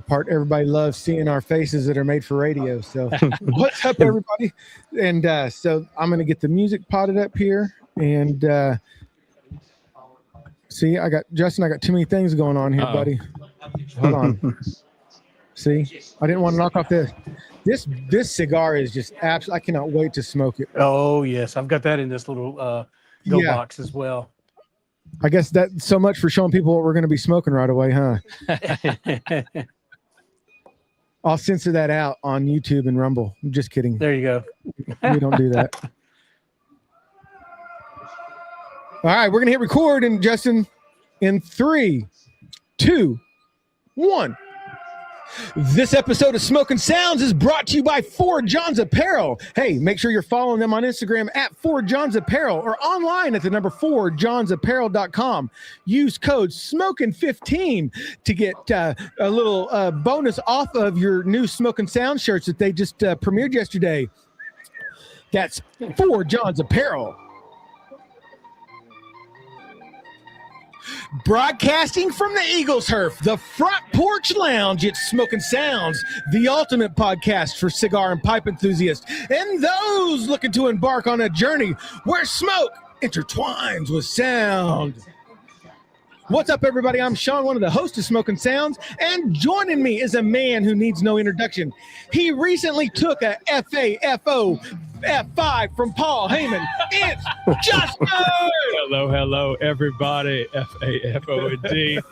part everybody loves seeing our faces that are made for radio. So what's up, everybody? And so I'm going to get the music potted up here. And see, I got too many things going on here, buddy. Hold on. See, I didn't want to knock off this cigar is just absolutely, I cannot wait to smoke it. Oh, yes. I've got that in this little go box as well. I guess that's so much for showing people what we're going to be smoking right away, huh? I'll censor that out on YouTube and Rumble. I'm just kidding. There you go. We don't do that. All right, we're going to hit record, and Justin, in 3, 2, 1. This episode of Smokin Sounds is brought to you by 4 Johns Apparel. Hey, make sure you're following them on Instagram at 4 Johns Apparel or online at the number 4johnsapparel.com. Use code SMOKIN15 to get a little bonus off of your new Smokin Sounds shirts that they just premiered yesterday. That's 4 Johns Apparel. Broadcasting from the Eagles Turf, the Front Porch Lounge, it's Smokin Sounds, the ultimate podcast for cigar and pipe enthusiasts and those looking to embark on a journey where smoke intertwines with sound. What's up, everybody? I'm Sean, one of the hosts of Smokin Sounds, and joining me is a man who needs no introduction. He recently took a FAFO F5 from Paul Heyman. It's Justin! Hello, everybody. FAFO indeed.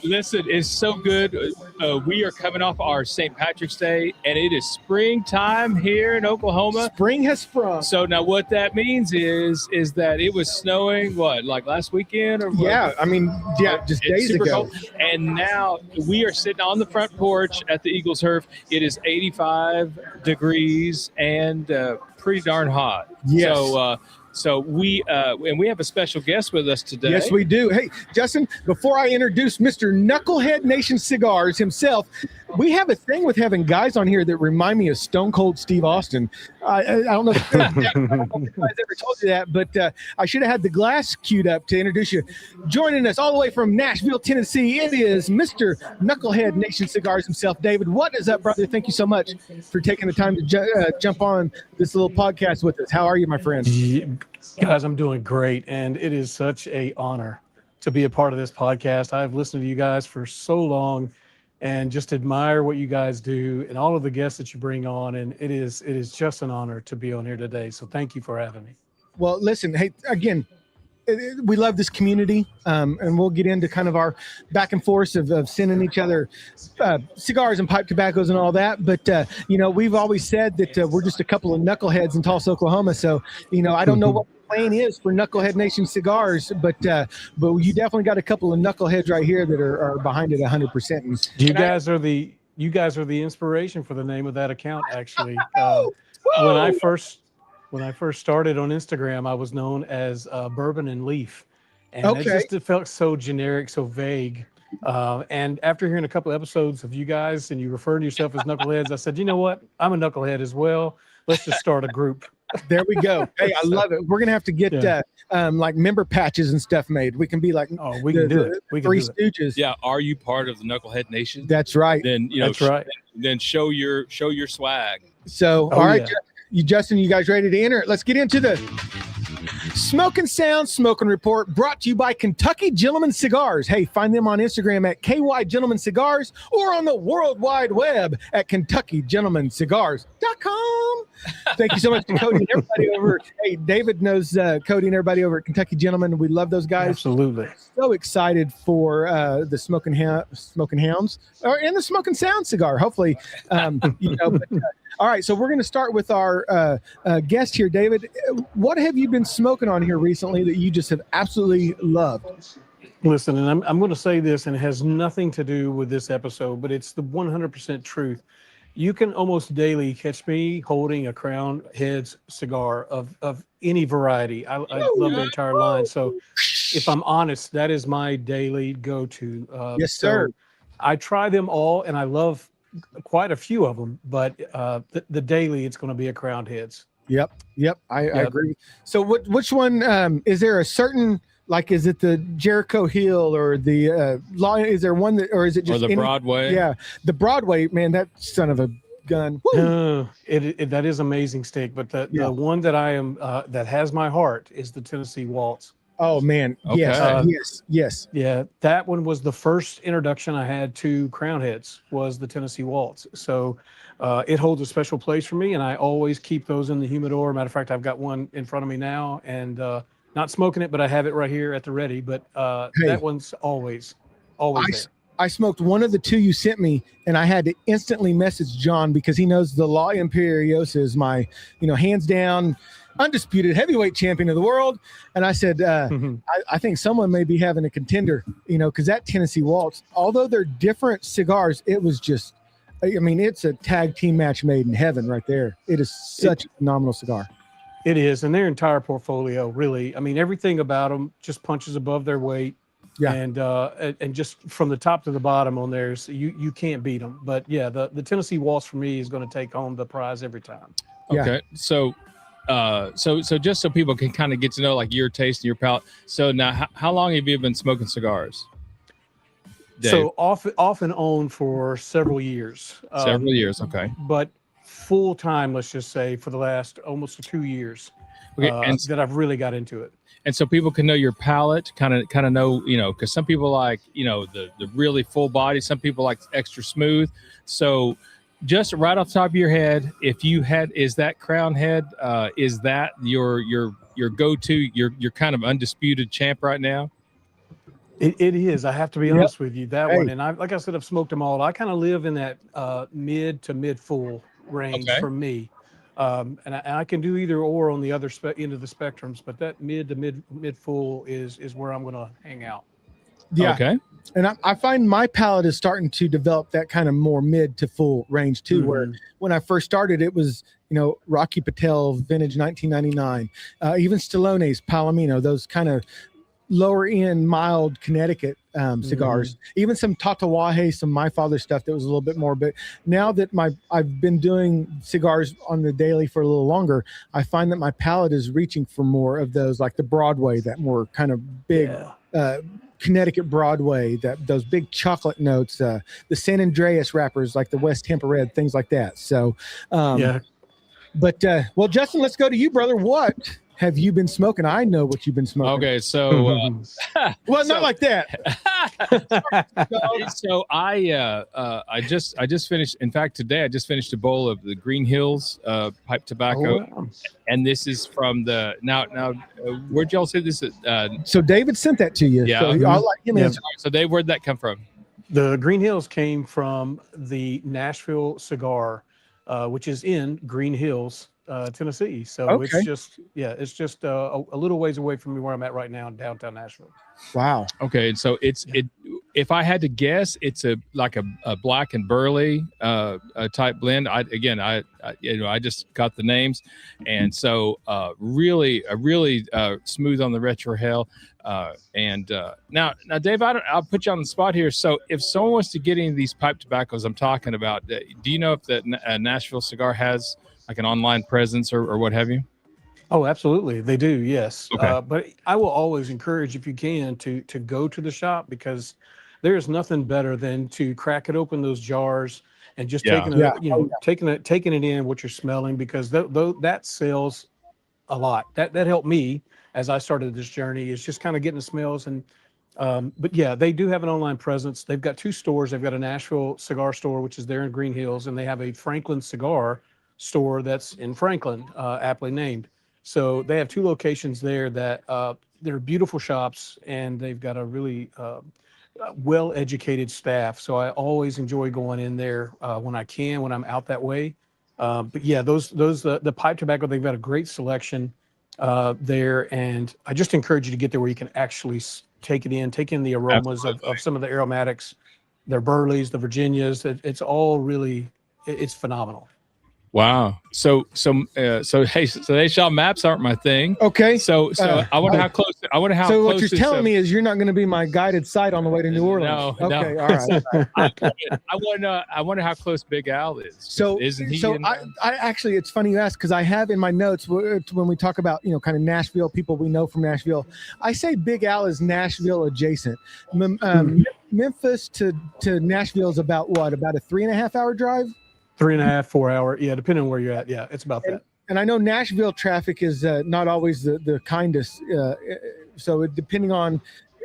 Listen, it's so good. We are coming off our St. Patrick's Day, and it is springtime here in Oklahoma. Spring has sprung. So now what that means is that it was snowing, like last weekend? Or what? Yeah, I mean, just days ago. Cold. And now we are sitting on the front porch at the Eagles Turf. It is 85 degrees and pretty darn hot. Yes. So we have a special guest with us today. Yes, we do. Hey, Justin, before I introduce Mr. Knucklehead Nation Cigars himself, we have a thing with having guys on here that remind me of Stone Cold Steve Austin. I don't know if anybody's ever told you that, but I should have had the glass queued up to introduce you. Joining us all the way from Nashville, Tennessee, it is Mr. Knucklehead Nation Cigars himself, David. What is up, brother? Thank you so much for taking the time to jump on this little podcast with us. How are you, my friend? Guys, I'm doing great, and it is such an honor to be a part of this podcast. I've listened to you guys for so long and just admire what you guys do and all of the guests that you bring on, and it is just an honor to be on here today. So thank you for having me. Well, listen, hey, again, we love this community, and we'll get into kind of our back and forth of sending each other cigars and pipe tobaccos and all that. But, we've always said that we're just a couple of knuckleheads in Tulsa, Oklahoma. So, I don't know what the plan is for Knucklehead Nation Cigars, but you definitely got a couple of knuckleheads right here that are behind it 100%. You guys are the inspiration for the name of that account, actually. When I first started on Instagram, I was known as Bourbon and Leaf, and it felt so generic, so vague. And after hearing a couple of episodes of you guys and you referring to yourself as knuckleheads, I said, you know what? I'm a knucklehead as well. Let's just start a group. There we go. Hey, I love it. We're gonna have to get like member patches and stuff made. We can be like, we can do it. We can Three do it. Stooges. Yeah, are you part of the Knucklehead Nation? That's right. Then That's right. Then show your swag. So, all right, Justin, you guys ready to enter? Let's get into the Smokin Sounds Smoking Report, brought to you by Kentucky Gentleman Cigars. Hey, find them on Instagram at KY Gentleman Cigars or on the World Wide Web at KentuckyGentlemanCigars.com. Thank you so much to Cody and everybody over. Hey, David knows Cody and everybody over at Kentucky Gentleman. We love those guys. Absolutely. So excited for the Smokin Hounds and the Smokin Sounds cigar. Hopefully, all right, so we're going to start with our guest here, David. What have you been smoking on here recently that you just have absolutely loved? Listen, and I'm going to say this, and it has nothing to do with this episode, but it's the 100% truth. You can almost daily catch me holding a Crown Heads cigar of any variety. I love the entire line. So if I'm honest, that is my daily go-to. Yes, sir. So I try them all, and I love quite a few of them, but the daily, it's going to be a Crown Heads. Yep. I agree. So which one, is there a certain like, is it the Jericho Hill or the Law? Is there one that, or is it just or the Broadway? Yeah, the Broadway, man, that son of a gun. That is amazing steak, but the one that I am that has my heart is the Tennessee Waltz. Oh man, yes. Yeah, that one was the first introduction I had to crown heads, was the Tennessee Waltz. So it holds a special place for me, and I always keep those in the humidor. Matter of fact, I've got one in front of me now, and not smoking it, but I have it right here at the ready. But that one's always there. I smoked one of the two you sent me, and I had to instantly message John because he knows the La Imperiosa is my, hands down, undisputed heavyweight champion of the world. And I said, I think someone may be having a contender, because that Tennessee Waltz, although they're different cigars, it was just, it's a tag team match made in heaven right there. It is such a phenomenal cigar. It is, and their entire portfolio, really. Everything about them just punches above their weight. Yeah, and just from the top to the bottom on theirs, you can't beat them. But yeah, the Tennessee Waltz for me is going to take home the prize every time. Yeah. Okay, so just so people can kind of get to know like your taste and your palate. So now, how long have you been smoking cigars, Dave? So off and on for several years. Several years, okay. But full time, let's just say, for the last almost 2 years, that I've really got into it. And so people can know your palate, kind of know, because some people like, the really full body. Some people like extra smooth. So just right off the top of your head, is that crown head, is that your go-to, your kind of undisputed champ right now? It is. I have to be honest with you, that one. And like I said, I've smoked them all. I kind of live in that mid to mid full range for me. And I can do either or on the other end of the spectrums, but that mid to mid full is where I'm going to hang out. Yeah. Okay. And I find my palate is starting to develop that kind of more mid to full range too, where when I first started, it was, Rocky Patel vintage 1999, even Stallone's Palomino, those kind of lower end, mild Connecticut cigars, even some Tatawahe, some My Father stuff that was a little bit more. But now that I've been doing cigars on the daily for a little longer, I find that my palate is reaching for more of those, like the Broadway, that more kind of big Connecticut Broadway, those big chocolate notes, the San Andreas wrappers, like the West Tampa Red, things like that. So, But well, Justin, let's go to you, brother. What have you been smoking? I know what you've been smoking. Okay, so well, not like that. So I just finished. In fact, today I just finished a bowl of the Green Hills pipe tobacco, and this is from the now. Where'd y'all say this? So David sent that to you. Yeah. So I'll let him answer. So Dave, where'd that come from? The Green Hills came from the Nashville Cigar, which is in Green Hills, Tennessee. So it's just a little ways away from me where I'm at right now in downtown Nashville. Wow. Okay, so if I had to guess, it's like a black and burley type blend. I just got the names, and so really smooth on the retrohale. Now Dave, I'll put you on the spot here. So if someone wants to get any of these pipe tobaccos I'm talking about, do you know if the Nashville Cigar has like an online presence or what have you? Oh, absolutely. They do. Yes. Okay. But I will always encourage, if you can, to go to the shop, because there's nothing better than to crack it open, those jars, and just taking it in, what you're smelling, because that sells a lot. That helped me as I started this journey, is just kind of getting the smells. And but yeah, they do have an online presence. They've got 2 stores. They've got a Nashville cigar store, which is there in Green Hills, and they have a Franklin cigar store that's in Franklin, aptly named. So they have 2 locations there that they're beautiful shops, and they've got a really well-educated staff. So I always enjoy going in there when I'm out that way. But yeah, the pipe tobacco, they've got a great selection there, and I just encourage you to get there where you can actually take in the aromas of some of the aromatics, their burleys, the Virginias. It's all really, it's phenomenal. Wow. So they shop maps aren't my thing. Okay. So I wonder how close I wonder how. So close what you're this, telling me is you're not going to be my guided site on the way to New Orleans. No, Okay, no. all right. I wonder how close Big Al is. So, isn't he? so I actually, it's funny you ask because I have in my notes when we talk about kind of Nashville people we know from Nashville, I say Big Al is Nashville adjacent. Memphis to Nashville is about what? About a 3.5 hour drive. 3.5, 4 hour. Yeah, depending on where you're at. Yeah, it's about that. And I know Nashville traffic is not always the kindest. So depending on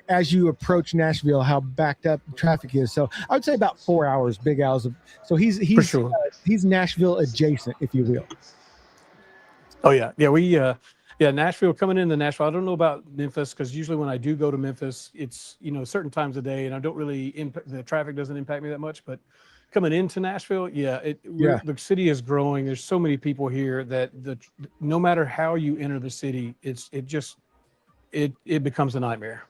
as you approach Nashville, how backed up traffic is. So I would say about 4 hours. Big Al's. So he's For sure. He's Nashville adjacent, if you will. Oh yeah, Nashville, coming into Nashville. I don't know about Memphis because usually when I do go to Memphis, it's certain times of day, and I don't really the traffic doesn't impact me that much. But coming into Nashville, the city is growing. There's so many people here that no matter how you enter the city, it becomes a nightmare.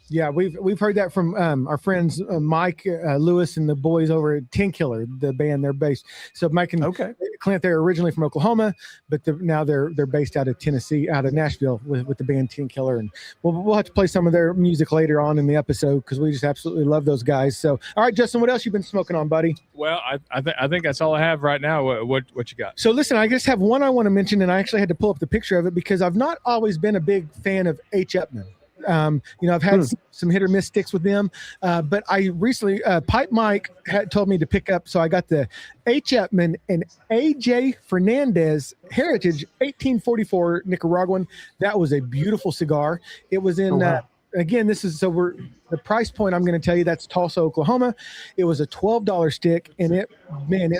Yeah, we've heard that from our friends Mike Lewis and the boys over at Tin Killer, the band they're based. So Mike and Clint, they're originally from Oklahoma, but now they're based out of Tennessee, out of Nashville with the band Tin Killer. And we'll have to play some of their music later on in the episode because we just absolutely love those guys. So, all right, Justin, what else you been smoking on, buddy? Well, I think that's all I have right now. What you got? So listen, I just have one I want to mention, and I actually had to pull up the picture of it because I've not always been a big fan of H. Upman. I've had some hit or miss sticks with them, but I recently, Pipe Mike had told me to pick up, so I got the H. Upman and A.J. Fernandez Heritage 1844 Nicaraguan. That was a beautiful cigar. It was in, again, the price point I'm going to tell you, that's Tulsa, Oklahoma. It was a $12 stick, and it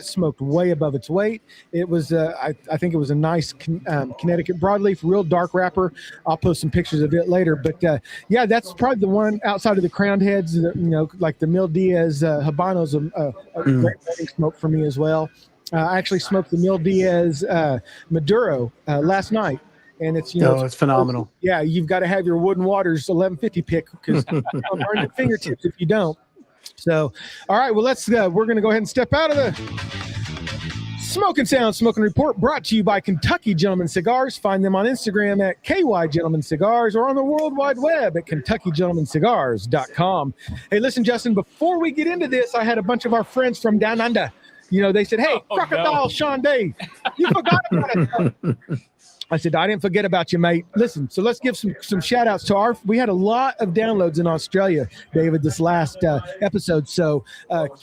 smoked way above its weight. It was, I think it was a nice Connecticut broadleaf, real dark wrapper. I'll post some pictures of it later. But that's probably the one outside of the crowned heads, like the Mil Diaz Habanos, a great wedding smoke for me as well. I actually smoked the Mil Diaz Maduro last night. And it's it's phenomenal. Yeah, you've got to have your Wood and Waters 1150 pick because you'll burn your fingertips if you don't. So, all right, well we're going to go ahead and step out of the Smokin Sounds Smoking Report, brought to you by Kentucky Gentleman Cigars. Find them on Instagram at KY Gentleman Cigars or on the World Wide Web at KentuckyGentlemanCigars.com. Hey, listen, Justin, before we get into this, I had a bunch of our friends from down under. They said, "Hey, Crocodile Sean Day, you forgot about it." I said, I didn't forget about you, mate. Listen, so let's give some shout outs to we had a lot of downloads in Australia, David, this last episode. So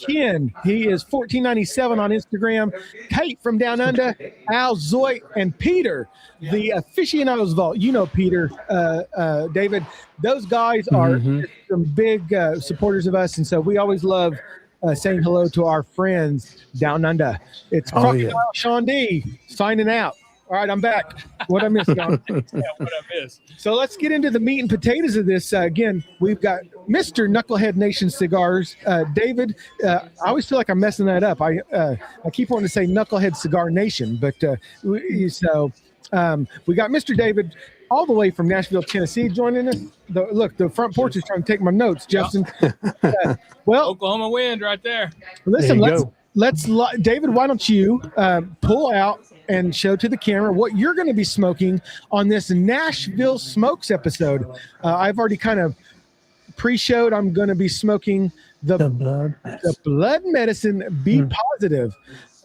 Ken, he is 1497 on Instagram. Kate from Down Under, Al Zoit, and Peter, the Aficionados Vault. Peter, David, those guys are some big supporters of us. And so we always love saying hello to our friends Down Under. It's Crocodile Sean D signing out. All right, I'm back. What I missed, John? What I missed. So let's get into the meat and potatoes of this. Again, we've got Mr. Knucklehead Nation Cigars. David, I always feel like I'm messing that up. I keep wanting to say Knucklehead Cigar Nation, but we got Mr. David all the way from Nashville, Tennessee, joining us. The front porch is trying to take my notes, Justin. Well, Oklahoma wind right there. Listen, let's David, why don't you pull out and show to the camera what you're going to be smoking on this Nashville Smokes episode. I've already kind of pre-showed. I'm going to be smoking the blood medicine B positive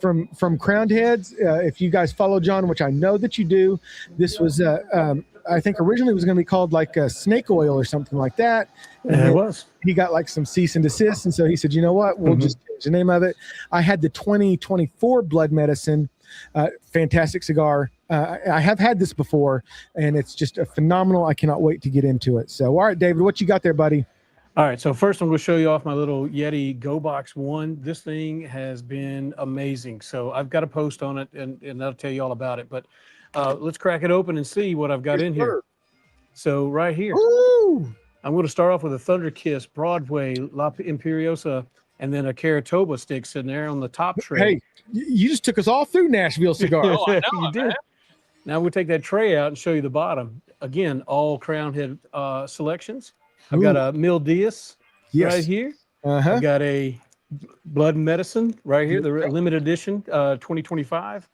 from Crowned Heads. If you guys follow John, which I know that you do, this was I think originally it was going to be called like snake oil or something like that. And it was. He got like some cease and desist, and so he said, "You know what? We'll just change the name of it." I had the 2024 blood medicine. Fantastic cigar. I have had this before, and it's just a phenomenal. I cannot wait to get into it. So, all right, David, what you got there, buddy? All right, so first I'm going to show you off my little Yeti Go Box 1. This thing has been amazing. So I've got a post on it, and I'll tell you all about it. But let's crack it open and see what I've got in here. So right here, I'm going to start off with a Thunder Kiss Broadway La Imperiosa, and then a Caratoba stick sitting there on the top tray. Hey, you just took us all through Nashville Cigar. I know, you did. Now we'll take that tray out and show you the bottom. Again, all crown head selections. I've got a Mil Diaz right here. I've got a Blood Medicine right here, the limited edition 2025.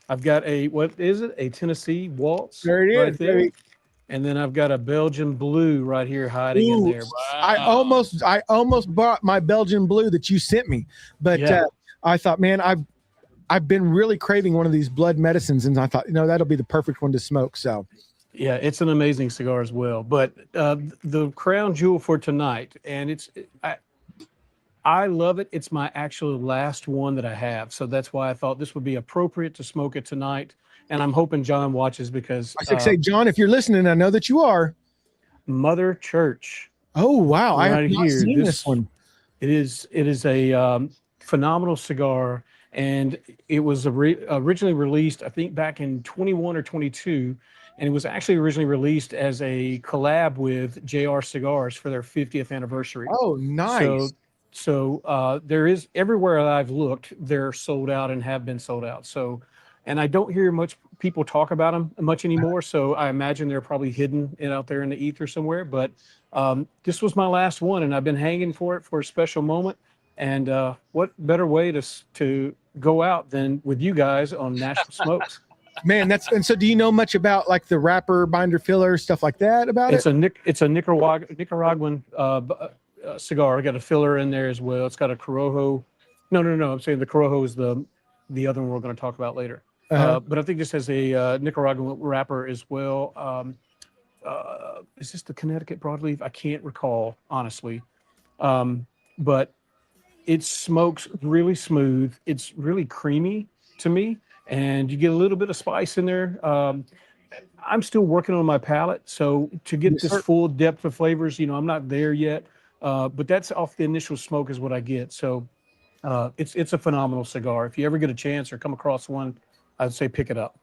I've got a, what is it? A Tennessee Waltz. There it is. Right there. And then I've got a Belgian blue right here hiding in Ooh, there. I almost bought my Belgian blue that you sent me, but Yeah. I thought, man, I've been really craving one of these blood medicines, and I thought, that'll be the perfect one to smoke. So Yeah, it's an amazing cigar as well. But the crown jewel for tonight, and I love it. It's my actual last one that I have, so that's why I thought this would be appropriate to smoke it tonight. And I'm hoping John watches because I should say, John, if you're listening, I know that you are. Mother Church. Oh wow, I have Right not here, seen this one. It is a phenomenal cigar, and it was originally released, I think, back in 21 or 22, and it was actually originally released as a collab with JR Cigars for their 50th anniversary. Oh, nice. So there is everywhere that I've looked, they're sold out and have been sold out. So, and I don't hear much people talk about them much anymore. So I imagine they're probably hidden out there in the ether somewhere. But this was my last one, and I've been hanging for it for a special moment. And what better way to go out than with you guys on Nashville Smokes? Man, and so do you know much about like the wrapper, binder, filler, stuff like that about it? It's a Nicaraguan cigar. I got a filler in there as well. It's got a Corojo. No. I'm saying the Corojo is the other one we're going to talk about later. But I think this has a Nicaraguan wrapper as well. Is this the Connecticut broadleaf? I can't recall, honestly. But it smokes really smooth. It's really creamy to me, and you get a little bit of spice in there. I'm still working on my palate, so to get this full depth of flavors, I'm not there yet. But that's off the initial smoke is what I get. So it's a phenomenal cigar. If you ever get a chance or come across one, I'd say pick it up.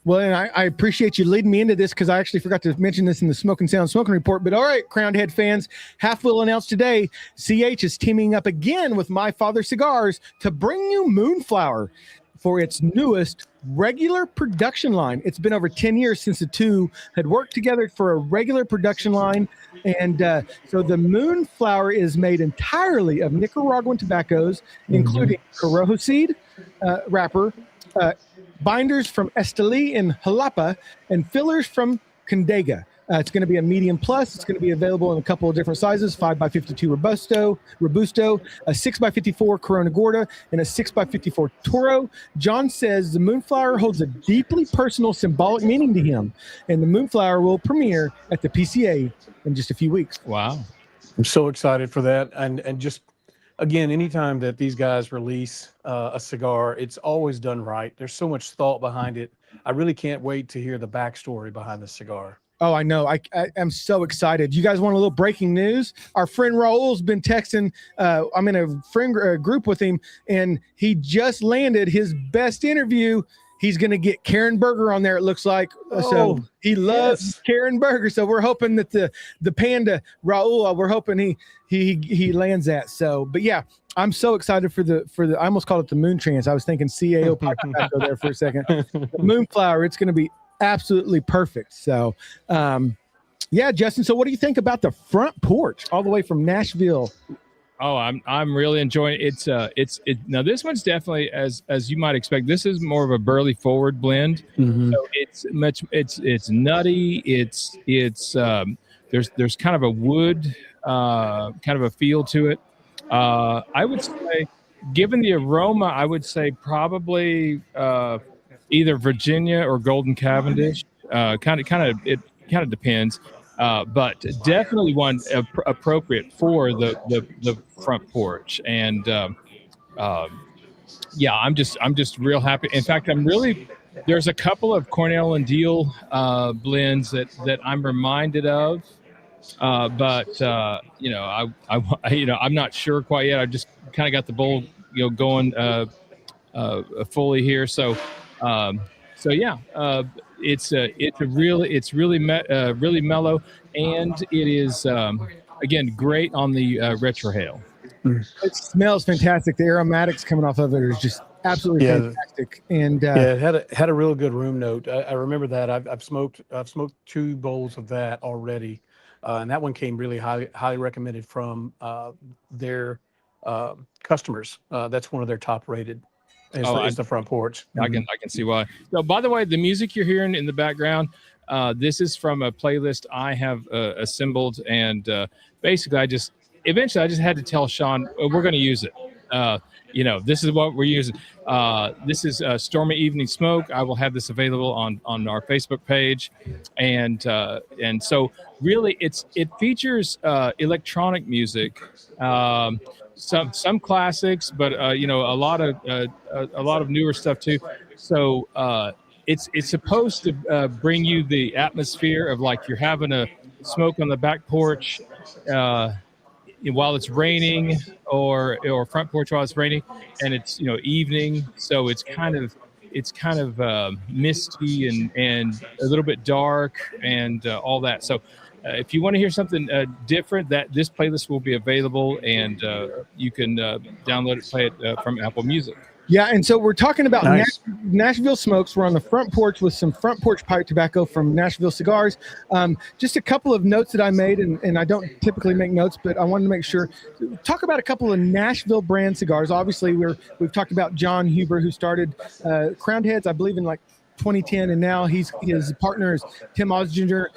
Well, and I appreciate you leading me into this because I actually forgot to mention this in the Smokin Sounds Smoking Report. But all right, Crowned Head fans, Half will announce today CH is teaming up again with My Father Cigars to bring you Moonflower for its newest regular production line. It's been over 10 years since the two had worked together for a regular production line. And so the Moonflower is made entirely of Nicaraguan tobaccos, including Corojo seed wrapper, binders from Esteli in Jalapa, and fillers from Condega. It's going to be a medium plus. It's going to be available in a couple of different sizes, 5x52 Robusto, a 6x54 Corona Gorda, and a 6x54 Toro. John says the Moonflower holds a deeply personal symbolic meaning to him, and the Moonflower will premiere at the PCA in just a few weeks. Wow. I'm so excited for that. And just, again, anytime that these guys release a cigar, it's always done right. There's so much thought behind it. I really can't wait to hear the backstory behind the cigar. Oh, I know. I am so excited. You guys want a little breaking news? Our friend Raul's been texting. I'm in a friend group with him, and he just landed his best interview. He's going to get Karen Berger on there, it looks like. So he loves Karen Berger. So we're hoping that the panda, Raul, we're hoping he lands that. So, but yeah, I'm so excited for the I almost called it the Moon Trance. I was thinking CAO Paco there for a second. The Moonflower, it's going to be absolutely perfect. So yeah, Justin, so what do you think about the front porch all the way from Nashville? Oh, I'm really enjoying it. It's now this one's definitely as you might expect. This is more of a burley forward blend. So it's nutty. It's there's kind of a wood kind of a feel to it. I would say, given the aroma, I would say probably either Virginia or Golden Cavendish. It kind of depends. But definitely one appropriate for the front porch. And yeah, I'm just real happy. In fact, there's a couple of Cornell and Deal blends that I'm reminded of. But I'm not sure quite yet. I just kind of got the bowl, going fully here. So yeah, it's really mellow, and it is again great on the retrohale. It smells fantastic. The aromatics coming off of it is just absolutely fantastic. And it had a real good room note. I remember that. I've smoked 2 bowls of that already, and that one came really highly recommended from their customers. That's one of their top rated. Is the front porch. I can see why. So, by the way, the music you're hearing in the background, This is from a playlist I have assembled, and basically, I just had to tell Sean we're going to use it. This is what we're using. This is Stormy Evening Smoke. I will have this available on our Facebook page, and so really, it features electronic music, some classics, but a lot of newer stuff too. So it's supposed to bring you the atmosphere of like you're having a smoke on the back porch while it's raining, or front porch while it's raining, and it's evening, so it's kind of misty and a little bit dark and all that. So if you want to hear something different, that this playlist will be available, and you can download it, play it from Apple Music. Yeah, and so we're talking about Nice. Nashville smokes. We're on the front porch with some front porch pipe tobacco from Nashville Cigars. Just a couple of notes that I made, and I don't typically make notes, but I wanted to make sure. Talk about a couple of Nashville brand cigars. Obviously, we've talked about John Huber, who started Crowned Heads, I believe, in like 2010, and now his partner is Tim Osginger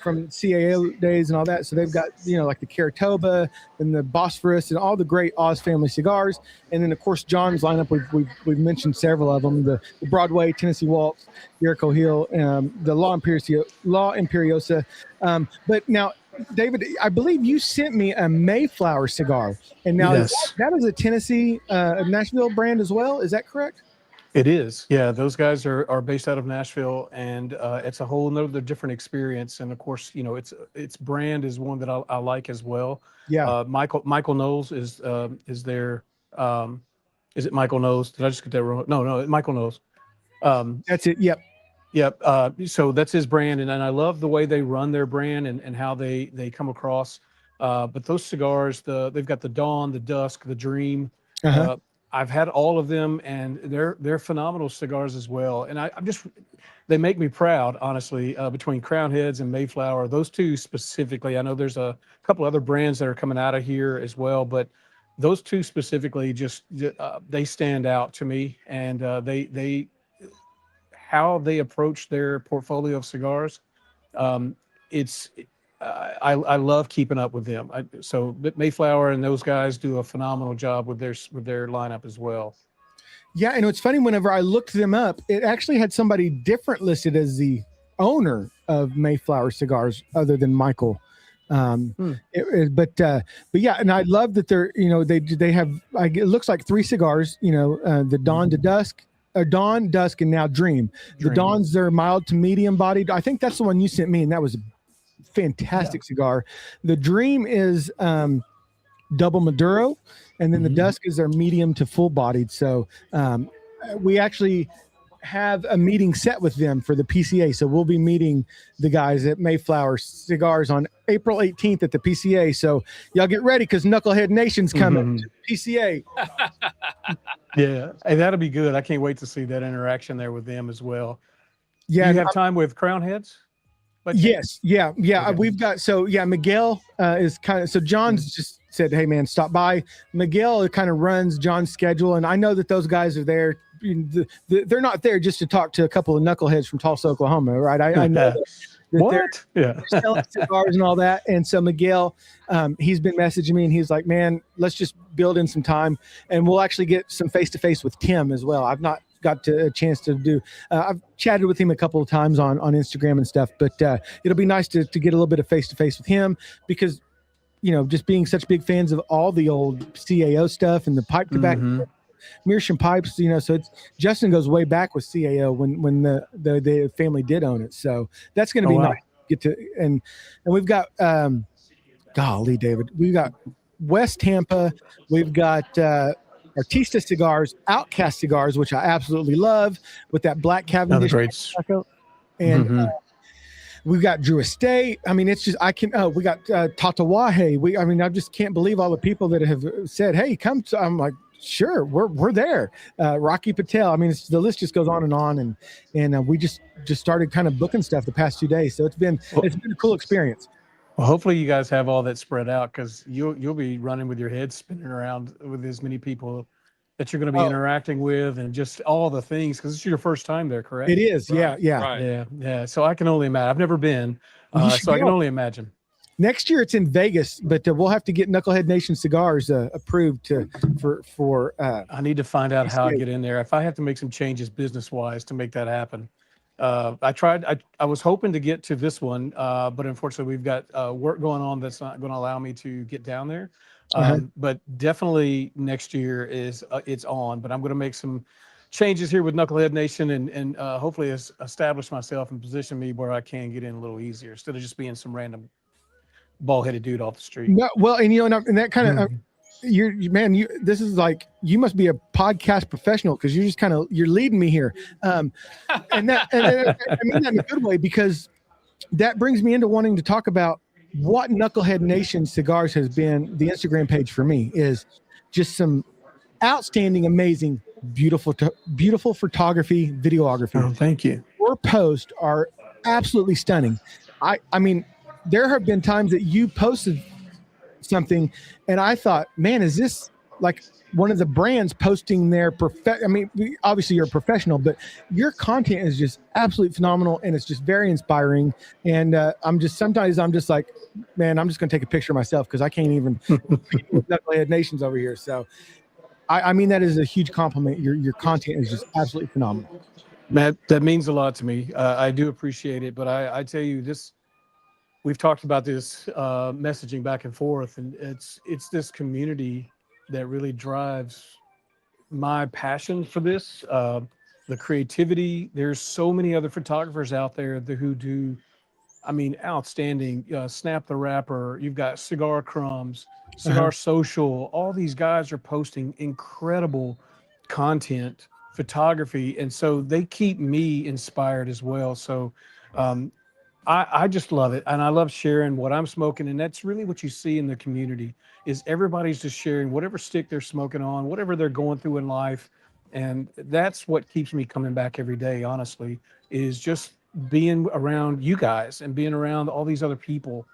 from CAO days and all that. So they've got like the Caratoba and the Bosphorus and all the great Oz family cigars. And then of course John's lineup, we've mentioned several of them: the Broadway, Tennessee Waltz, Jericho Hill, the La Imperiosa. But now, David, I believe you sent me a Mayflower cigar, and now Yes. that is a Tennessee Nashville brand as well. Is that correct? It is. Yeah, those guys are based out of Nashville, and it's a whole nother different experience. And of course, its brand is one that I like as well. Yeah. Michael Knowles is there. Is it Michael Knowles? Did I just get that wrong? No, Michael Knowles. That's it. Yep. Yep. So that's his brand, and I love the way they run their brand and how they come across. But those cigars, they've got the Dawn, the Dusk, the Dream. Uh-huh. I've had all of them, and they're phenomenal cigars as well. And they make me proud, honestly. Between Crown Heads and Mayflower, those two specifically. I know there's a couple other brands that are coming out of here as well, but those two specifically they stand out to me, and they how they approach their portfolio of cigars. I love keeping up with them. So Mayflower and those guys do a phenomenal job with their lineup as well. Yeah, and it's funny, whenever I looked them up, it actually had somebody different listed as the owner of Mayflower Cigars other than Michael. But yeah, and I love that they're they have, it looks like 3 cigars. The Dawn to Dusk. Dawn, Dusk, and now Dream. The Dawns, they're mild to medium bodied. I think that's the one you sent me, and that was a fantastic cigar. The Dream is double Maduro, and then the Dusk is their medium to full bodied. So we actually have a meeting set with them for the PCA. So we'll be meeting the guys at Mayflower Cigars on April 18th at the PCA. So y'all get ready, because Knucklehead Nation's coming to the PCA. Yeah, and that'll be good. I can't wait to see that interaction there with them as well. Yeah, you have time with Crown Heads? Yes. Yeah. Okay. We've got, Miguel is so John's just said, hey man, stop by. Miguel kind of runs John's schedule. And I know that those guys are there. They're not there just to talk to a couple of knuckleheads from Tulsa, Oklahoma. Right. I know that what? They're selling cigars and all that. And so Miguel, he's been messaging me, and he's like, man, let's just build in some time, and we'll actually get some face-to-face with Tim as well. I've not got a chance to do. I've chatted with him a couple of times on Instagram and stuff, but it'll be nice to get a little bit of face-to-face with him, because just being such big fans of all the old CAO stuff and the pipe tobacco, Meerschaum pipes, so Justin goes way back with CAO when the family did own it. So that's going to be nice to get to. And we've got golly, David, we've got West Tampa, we've got Artista Cigars, Outcast Cigars, which I absolutely love, with that black Cavendish tobacco. And we've got Drew Estate. I mean, it's just, we got Tatawahe. I just can't believe all the people that have said, hey, come to, I'm like, sure, we're there. Rocky Patel. I mean, the list just goes on, and we just started kind of booking stuff the past 2 days. So it's been a cool experience. Well, hopefully you guys have all that spread out, because you'll be running with your head spinning around with as many people that you're going to be interacting with, and just all the things, because it's your first time there, correct? It is. Right, Yeah. right. Yeah. So I can only imagine. I've never been, You should so I can go. only imagine. Next year it's in Vegas, but we'll have to get Knucklehead Nation Cigars approved for. I need to find out how I get in there. If I have to make some changes business wise to make that happen. I was hoping to get to this one, but unfortunately we've got work going on that's not going to allow me to get down there. But definitely next year is it's on, but I'm going to make some changes here with Knucklehead Nation, and hopefully establish myself and position me where I can get in a little easier instead of just being some random ball-headed dude off the street. No, well, and and that kind of this is like, you must be a podcast professional, because you're leading me here, and I mean that in a good way, because that brings me into wanting to talk about what Knucklehead Nation Cigars has been. The Instagram page for me is just some outstanding, amazing, beautiful photography, videography. Oh, thank you. Your posts are absolutely stunning. I mean, there have been times that you posted something and I thought, man, is this like one of the brands posting their I mean, obviously you're a professional, but your content is just absolutely phenomenal, and it's just very inspiring. And sometimes I'm just like, man, I'm just going to take a picture of myself, because I can't even Knucklehead Nations over here. So I mean, that is a huge compliment. Your content is just absolutely phenomenal. Matt, that means a lot to me. I do appreciate it, but I tell you this, we've talked about this messaging back and forth, and it's this community that really drives my passion for this. The creativity. There's so many other photographers out there who do, I mean, outstanding. Snap the Rapper. You've got Cigar Crumbs, Cigar Social. All these guys are posting incredible content, photography, and so they keep me inspired as well. So I just love it, and I love sharing what I'm smoking, and that's really what you see in the community, is everybody's just sharing whatever stick they're smoking on, whatever they're going through in life, and that's what keeps me coming back every day, honestly, is just being around you guys and being around all these other people.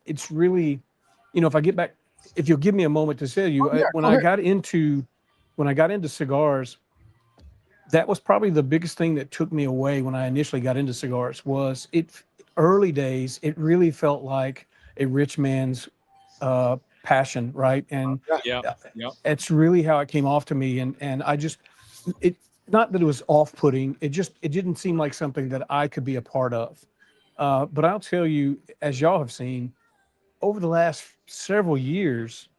It's really, if you'll give me a moment to tell you, when I got into cigars, that was probably the biggest thing that took me away when I initially got into cigars. Was early days, it really felt like a rich man's passion, right? And Yeah. it's really how it came off to me. And I just, not that it was off-putting, it didn't seem like something that I could be a part of. But I'll tell you, as y'all have seen, over the last several years,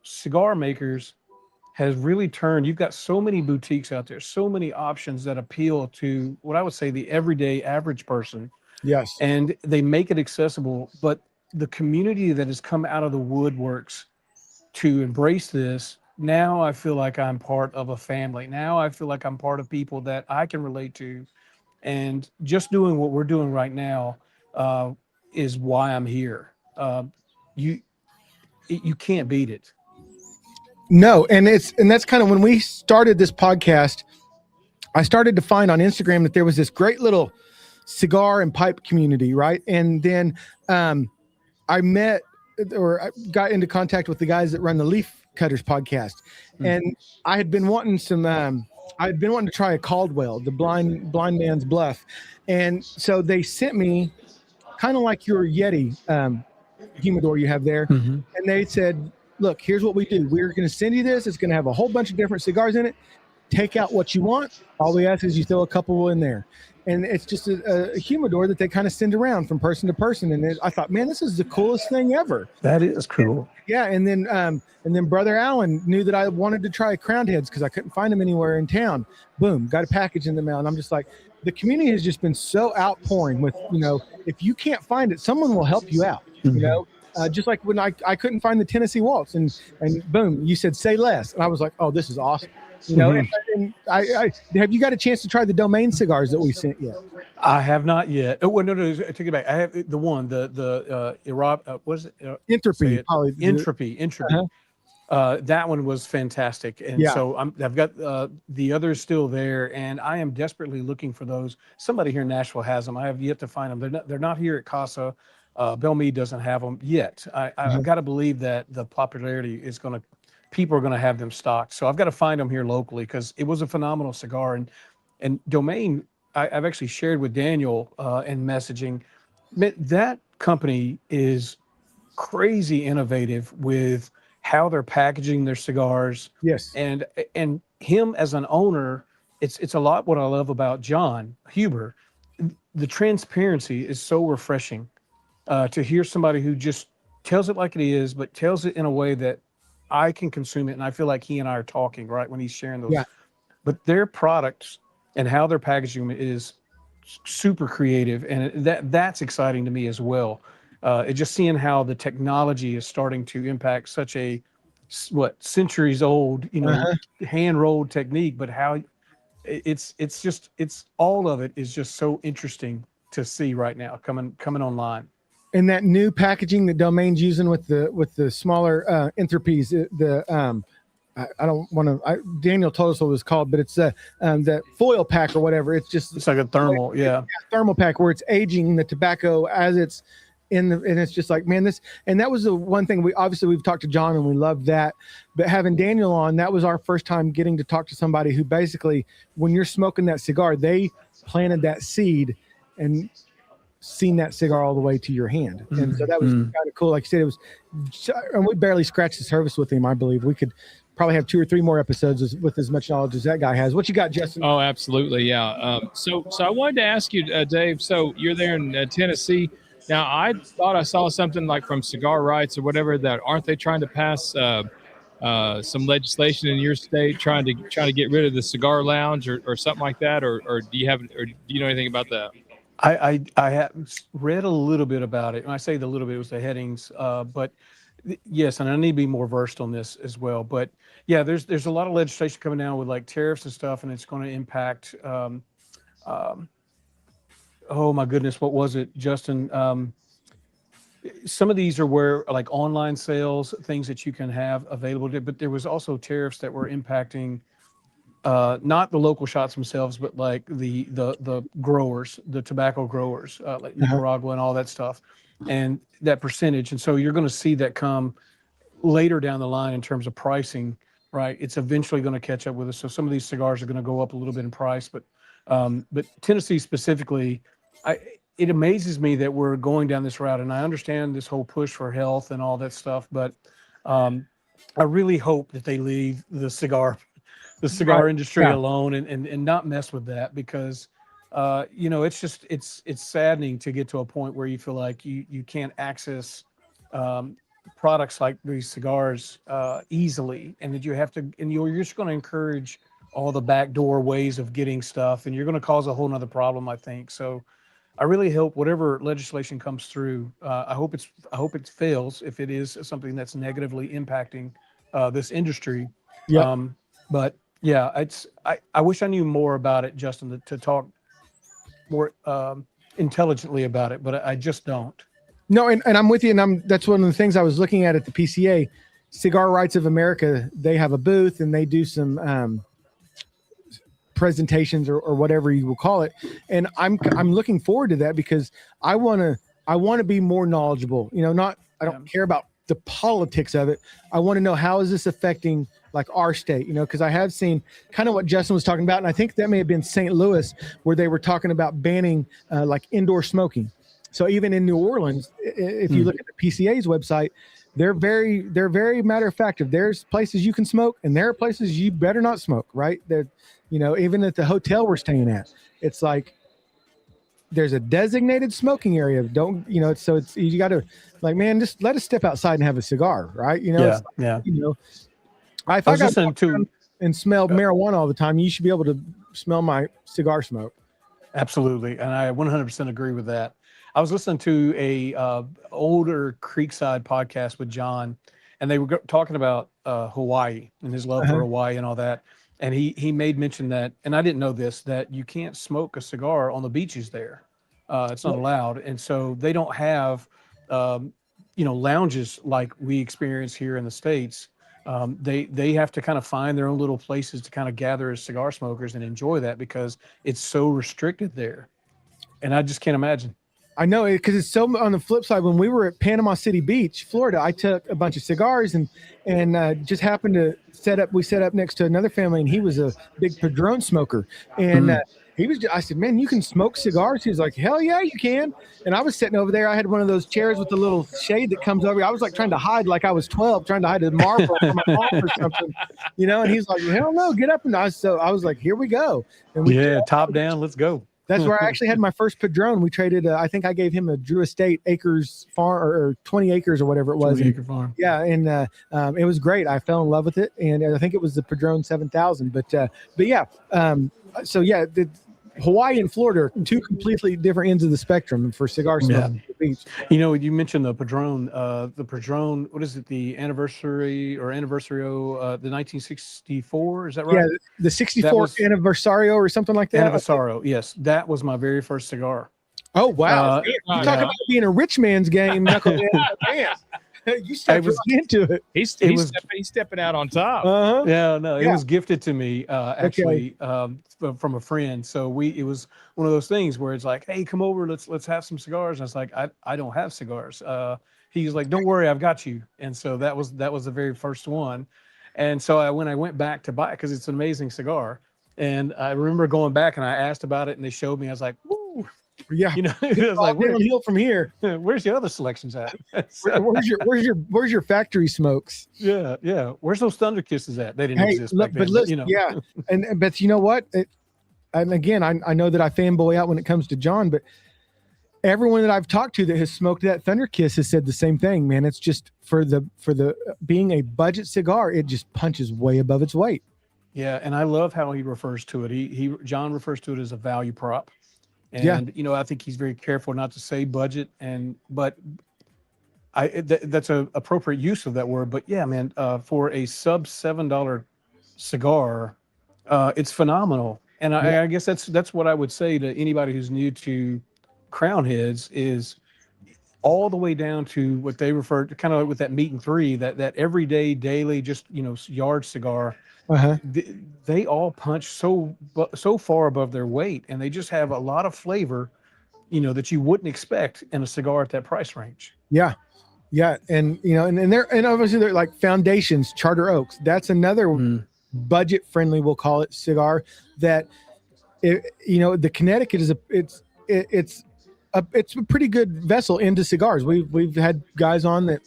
cigar makers has really turned. You've got so many boutiques out there, so many options that appeal to what I would say the everyday average person. Yes. And they make it accessible, but the community that has come out of the woodworks to embrace this, now I feel like I'm part of a family. Now I feel like I'm part of people that I can relate to. And just doing what we're doing right now is why I'm here. You can't beat it. No, and that's kind of when we started this podcast. I started to find on Instagram that there was this great little cigar and pipe community, right? And then I got into contact with the guys that run the Leaf Cutters podcast, and I had been wanting to try a Caldwell, the blind man's bluff, and so they sent me kind of like your Yeti humidor you have there, and they said, look, here's what we do. We're going to send you this. It's going to have a whole bunch of different cigars in it. Take out what you want. All we ask is you throw a couple in there. And it's just a humidor that they kind of send around from person to person. And I thought, man, this is the coolest thing ever. That is cool. Yeah. And then Brother Alan knew that I wanted to try crowned heads because I couldn't find them anywhere in town. Boom, got a package in the mail. And I'm just like, the community has just been so outpouring with, if you can't find it, someone will help you out, just like when I couldn't find the Tennessee Waltz and boom, you said say less. And I was like, oh, this is awesome. And I have you got a chance to try the Domain cigars that we sent yet? I have not yet. Oh, well, no, take it back. I have the one, what is it? Entropy. Entropy. That one was fantastic. And so I've got the others still there, and I am desperately looking for those. Somebody here in Nashville has them. I have yet to find them. They're not here at Casa. Belle Meade doesn't have them yet. I've got to believe that the popularity is going to people are going to have them stocked. So I've got to find them here locally because it was a phenomenal cigar. And Domain, I've actually shared with Daniel in messaging. That company is crazy innovative with how they're packaging their cigars. Yes. And him as an owner, it's a lot what I love about John Huber. The transparency is so refreshing to hear somebody who just tells it like it is, but tells it in a way that I can consume it. And I feel like he and I are talking, right, when he's sharing those. Yeah. But their products and how they're packaging them is super creative. And that's exciting to me as well. It just seeing how the technology is starting to impact such a, centuries old, hand rolled technique, but how it's all of it is just so interesting to see right now coming online. And that new packaging that Domain's using with the smaller entropes, I don't want to. Daniel told us what it was called, but it's that foil pack or whatever. It's like a thermal, yeah, thermal pack where it's aging the tobacco as it's and it's just like, man, and that was the one thing we've talked to John and we loved that, but having Daniel on, that was our first time getting to talk to somebody who basically, when you're smoking that cigar, they planted that seed and seen that cigar all the way to your hand. And so that was kind of cool. Like I said, and we barely scratched the surface with him. I believe we could probably have 2 or 3 more episodes with as much knowledge as that guy has. What you got, Justin? Oh, absolutely. Yeah. So I wanted to ask you, Dave, so you're there in Tennessee. Now, I thought I saw something like from Cigar Rights or whatever that aren't they trying to pass some legislation in your state trying to get rid of the cigar lounge or something like that? Or do you know anything about that? I have read a little bit about it. When I say the little bit, it was the headings. But yes, and I need to be more versed on this as well. But yeah, there's a lot of legislation coming down with like tariffs and stuff, and it's going to impact. Oh my goodness, what was it, Justin? Some of these are where like online sales, things that you can have available to, but there was also tariffs that were impacting not the local shops themselves, but like the growers, the tobacco growers, like Nicaragua and all that stuff, and that percentage. And so you're going to see that come later down the line in terms of pricing, right? It's eventually going to catch up with us. So some of these cigars are going to go up a little bit in price, but Tennessee specifically, it amazes me that we're going down this route. And I understand this whole push for health and all that stuff, but I really hope that they leave the cigar industry alone and not mess with that because, it's saddening to get to a point where you feel like you can't access products like these cigars easily, and that you have to, and you're just going to encourage all the backdoor ways of getting stuff, and you're going to cause a whole nother problem, I think. So I really hope whatever legislation comes through, I hope it fails if it is something that's negatively impacting this industry. Yeah. But yeah, I wish I knew more about it, Justin, to talk more intelligently about it, but I just don't. No, and I'm with you, and that's one of the things I was looking at the PCA, Cigar Rights of America. They have a booth and they do some presentations or whatever you will call it, and I'm looking forward to that because I want to be more knowledgeable. I don't care about the politics of it. I want to know how is this affecting like our state, because I have seen kind of what Justin was talking about, and I think that may have been St. Louis where they were talking about banning like indoor smoking. So even in New Orleans, if you look at the PCA's website, they're very matter of fact. If there's places you can smoke and there are places you better not smoke, right? Even at the hotel we're staying at, it's like there's a designated smoking area. Don't, so it's, you got to like, man, just let us step outside and have a cigar. Right. Yeah. If I got to and smell marijuana all the time, you should be able to smell my cigar smoke. Absolutely. And I 100% agree with that. I was listening to a older Creekside podcast with John, and they were talking about Hawaii and his love for Hawaii and all that. And he made mention that, and I didn't know this, that you can't smoke a cigar on the beaches there. It's not allowed. And so they don't have, lounges like we experience here in the States. They have to kind of find their own little places to kind of gather as cigar smokers and enjoy that because it's so restricted there. And I just can't imagine. I know it because it's so. On the flip side, when we were at Panama City Beach, Florida, I took a bunch of cigars and just happened to set up. We set up next to another family, and he was a big Padron smoker, and he was. I said, "Man, you can smoke cigars." He was like, "Hell yeah, you can." And I was sitting over there. I had one of those chairs with the little shade that comes over. I was like trying to hide, like I was 12, trying to hide a marble from my mom or something, And he's like, "Hell no, get up!" And I was like, "Here we go." And we top down, let's go. That's where I actually had my first Padron. We traded. I think I gave him a Drew Estate acres farm or 20 acres or whatever it was. 20 acre farm. Yeah, and it was great. I fell in love with it, and I think it was the Padron 7000. But yeah, so yeah, Hawaii and Florida are two completely different ends of the spectrum for cigar smoking at the beach. You mentioned the Padron. What is it? The anniversary the 1964? Is that right? Yeah, the 64th Anniversario or something like that. Anniversario, yes. That was my very first cigar. Oh, wow. You talk about being a rich man's game, Knucklehead. Man, you stepped right into it. He's stepping out on top. Uh-huh. Yeah, no, it was gifted to me actually from a friend. So it was one of those things where it's like, hey, come over, let's have some cigars. And I was like, I don't have cigars. He's like, don't worry, I've got you. And so that was the very first one. And so when I went back to buy it, because it's an amazing cigar, and I remember going back and I asked about it, and they showed me. I was like, woo. Yeah, it was like, where's the from here? Where's your other selections at? where's your factory smokes? Yeah. Where's those Thunder Kisses at? They didn't exist back then. But listen, yeah, but you know what? And again, I know that I fanboy out when it comes to John, but everyone that I've talked to that has smoked that Thunder Kiss has said the same thing. Man, it's just for the being a budget cigar, it just punches way above its weight. Yeah, and I love how he refers to it. John refers to it as a value prop. And I think he's very careful not to say budget, but that's an appropriate use of that word. But yeah, man, for a sub $7 cigar, it's phenomenal. And I guess that's what I would say to anybody who's new to crown heads is all the way down to what they refer to, kind of like with that meat and three, that everyday, daily, just yard cigar. Uh-huh. They all punch so far above their weight, and they just have a lot of flavor, that you wouldn't expect in a cigar at that price range. Yeah, and and obviously they're like Foundations, Charter Oaks. That's another budget friendly, we'll call it, cigar that the Connecticut is it's a pretty good vessel into cigars. We've had guys on that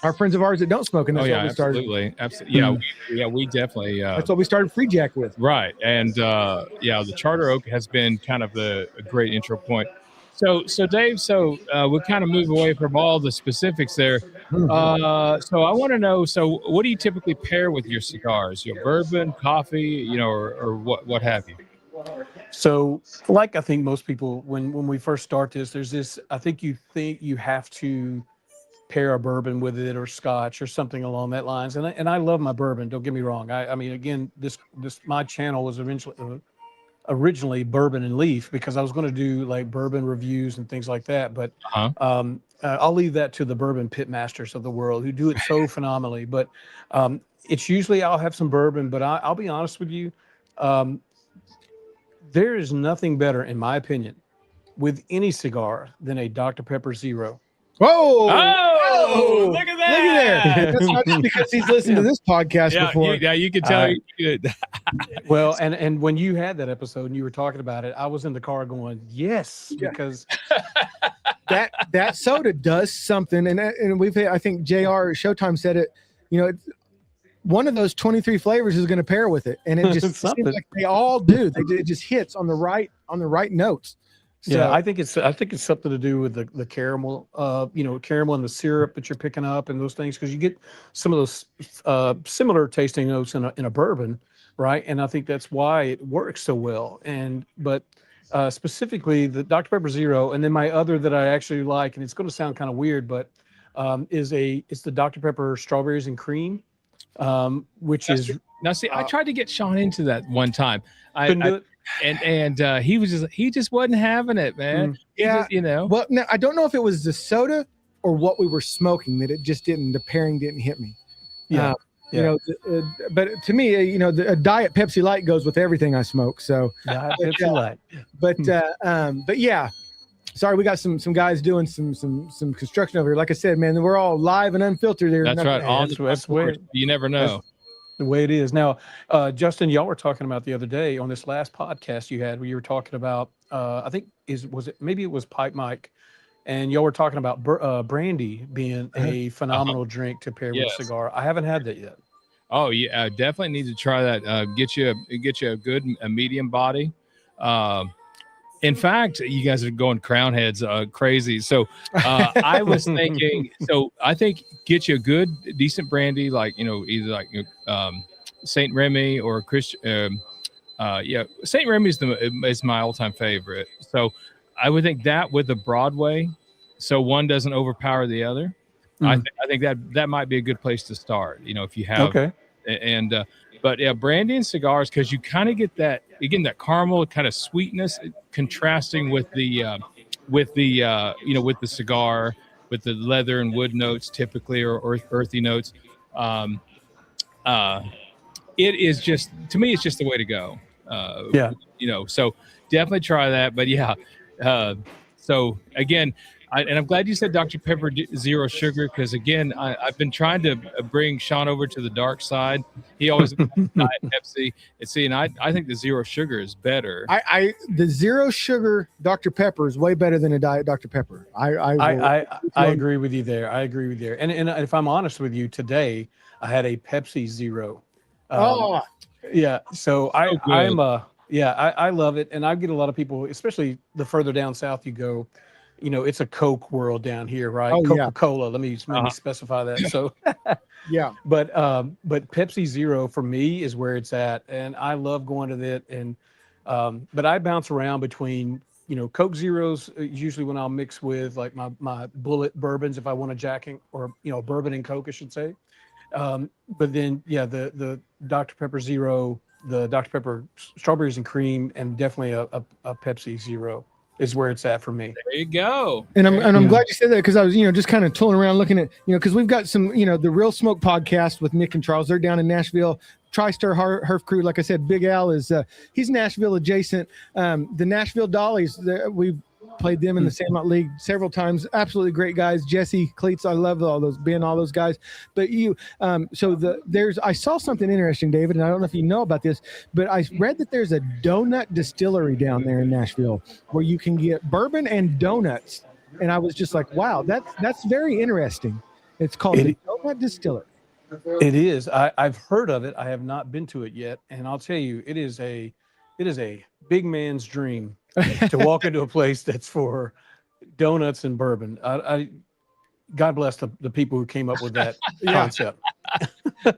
are friends of ours that don't smoke, and that's what we started. Absolutely. Yeah, we definitely. That's what we started Free Jack with. Right, and the Charter Oak has been kind of a great intro point. So Dave, we'll kind of move away from all the specifics there. So I want to know. So what do you typically pair with your cigars? Bourbon, coffee, or what have you? So, like I think most people, when we first start this, there's this. I think you have to pair a bourbon with it or scotch or something along that lines. And I love my bourbon. Don't get me wrong. I mean, again, this my channel was originally bourbon and leaf because I was going to do like bourbon reviews and things like that. But I'll leave that to the bourbon pit masters of the world who do it so phenomenally. But it's usually I'll have some bourbon, but I'll be honest with you. There is nothing better, in my opinion, with any cigar than a Dr. Pepper Zero. Whoa! Oh, look at that! Look at there. That's not just because he's listened to this podcast before. You can tell. Well, and when you had that episode and you were talking about it, I was in the car going, yes, because that soda does something, and we've had, I think JR Showtime said it. One of those 23 flavors is going to pair with it, and it just seems like they all do. It just hits on the right notes. So, yeah, I think it's something to do with the caramel, caramel and the syrup that you're picking up and those things, because you get some of those similar tasting notes in a bourbon, right? And I think that's why it works so well. But specifically the Dr. Pepper Zero, and then my other that I actually like, and it's going to sound kind of weird, but it's the Dr. Pepper Strawberries and Cream, which is now. See, I tried to get Sean into that one time. Couldn't do it. And he just wasn't having it, man. Yeah, Well, now I don't know if it was the soda or what we were smoking that the pairing didn't hit me. Yeah. But to me, a Diet Pepsi Light goes with everything I smoke. So Diet Pepsi Light. But yeah, Sorry, we got some guys doing some construction over here. Like I said, man, we're all live and unfiltered there. That's right. On That's where you never know. the way it is now. Justin, y'all were talking about the other day on this last podcast you had, where you were talking about, I think maybe it was Pipe Mike, and y'all were talking about brandy being a phenomenal drink to pair with cigar. I haven't had that yet. Oh yeah, definitely need to try that. Get you a good medium body. In fact, you guys are going crown heads crazy. So I was thinking. So I think get you a good, decent brandy, like either like Saint Remy or Christian. Saint Remy is my all-time favorite. So I would think that with the Broadway, so one doesn't overpower the other. I think that might be a good place to start. If you have but yeah, brandy and cigars, because you kind of get that caramel kind of sweetness contrasting with the cigar, with the leather and wood notes typically, or earthy notes. It is just, to me, it's just the way to go. So definitely try that. But so again, and I'm glad you said Dr. Pepper Zero Sugar, because again, I've been trying to bring Sean over to the dark side. He always Diet Pepsi. And I think the Zero Sugar is better. The Zero Sugar Dr. Pepper is way better than a Diet Dr. Pepper. I agree with you there. And if I'm honest with you, today I had a Pepsi Zero. Yeah. So I love it, and I get a lot of people, especially the further down south you go. It's a Coke world down here, right? Coca-Cola. Let me specify that. So, But Pepsi Zero for me is where it's at, and I love going to that. And but I bounce around between Coke Zeros usually when I'll mix with like my bullet bourbons if I want a jacking, or bourbon and Coke, I should say. But then the Dr. Pepper Zero, the Dr. Pepper strawberries and cream, and definitely a Pepsi Zero is where it's at for me. There you go. And I'm glad you said that, because I was just kind of tooling around looking at because we've got some the Real Smoke podcast with Nick and Charles. They're down in Nashville. TriStar Herf Crew, like I said, Big Al is he's Nashville adjacent. The Nashville Dollies, we've played them in the Sandlot League several times. Absolutely great guys. Jesse Cleats, I love all those guys. But I saw something interesting, David, and I don't know if you know about this, but I read that there's a donut distillery down there in Nashville where you can get bourbon and donuts. And I was just like, wow, that's very interesting. It's called the Donut Distillery. It is. I've heard of it. I have not been to it yet, and I'll tell you, it is a big man's dream to walk into a place that's for donuts and bourbon. God bless the people who came up with that concept.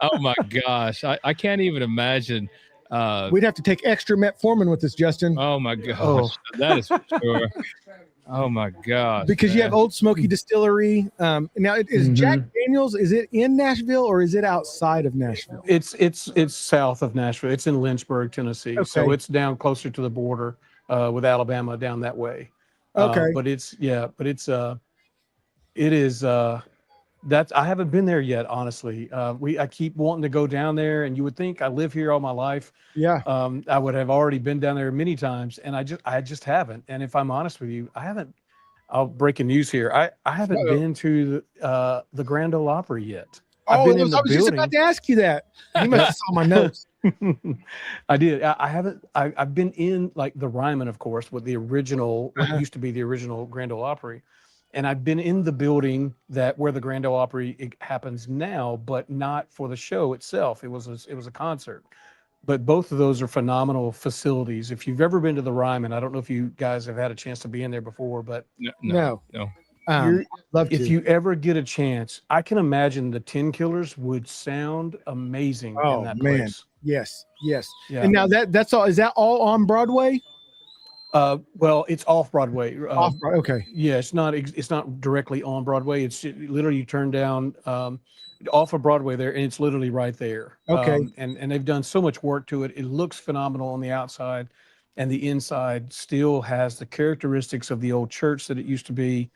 Oh my gosh, I can't even imagine. We'd have to take extra metformin with us, Justin. Oh my gosh, that is for sure. Oh my God! Because you have Old Smoky Distillery. Now, is Jack Daniels? Is it in Nashville or is it outside of Nashville? It's south of Nashville. It's in Lynchburg, Tennessee. Okay. So it's down closer to the border with Alabama, down that way. Okay. It is. I haven't been there yet, honestly. I keep wanting to go down there, and you would think I live here all my life. Yeah. I would have already been down there many times, and I just haven't. And if I'm honest with you, I haven't. I'll break a news here. I haven't been to the Grand Ole Opry yet. I was just about to ask you that. You must have saw my notes. I did. I haven't. I've been in like the Ryman, of course, with the original, what used to be the original Grand Ole Opry. And I've been in the building where the Grand Ole Opry happens now, but not for the show itself. It was a concert. But both of those are phenomenal facilities. If you've ever been to the Ryman, I don't know if you guys have had a chance to be in there before, but no. If you ever get a chance, I can imagine the 10 Killers would sound amazing in that place. Yes. Yeah. And now that's all. Is that all on Broadway? Well, it's off Broadway. Okay. Yeah, it's not directly on Broadway. It's literally you turn down off of Broadway there, and it's literally right there. Okay. And they've done so much work to it. It looks phenomenal on the outside, and the inside still has the characteristics of the old church that it used to be.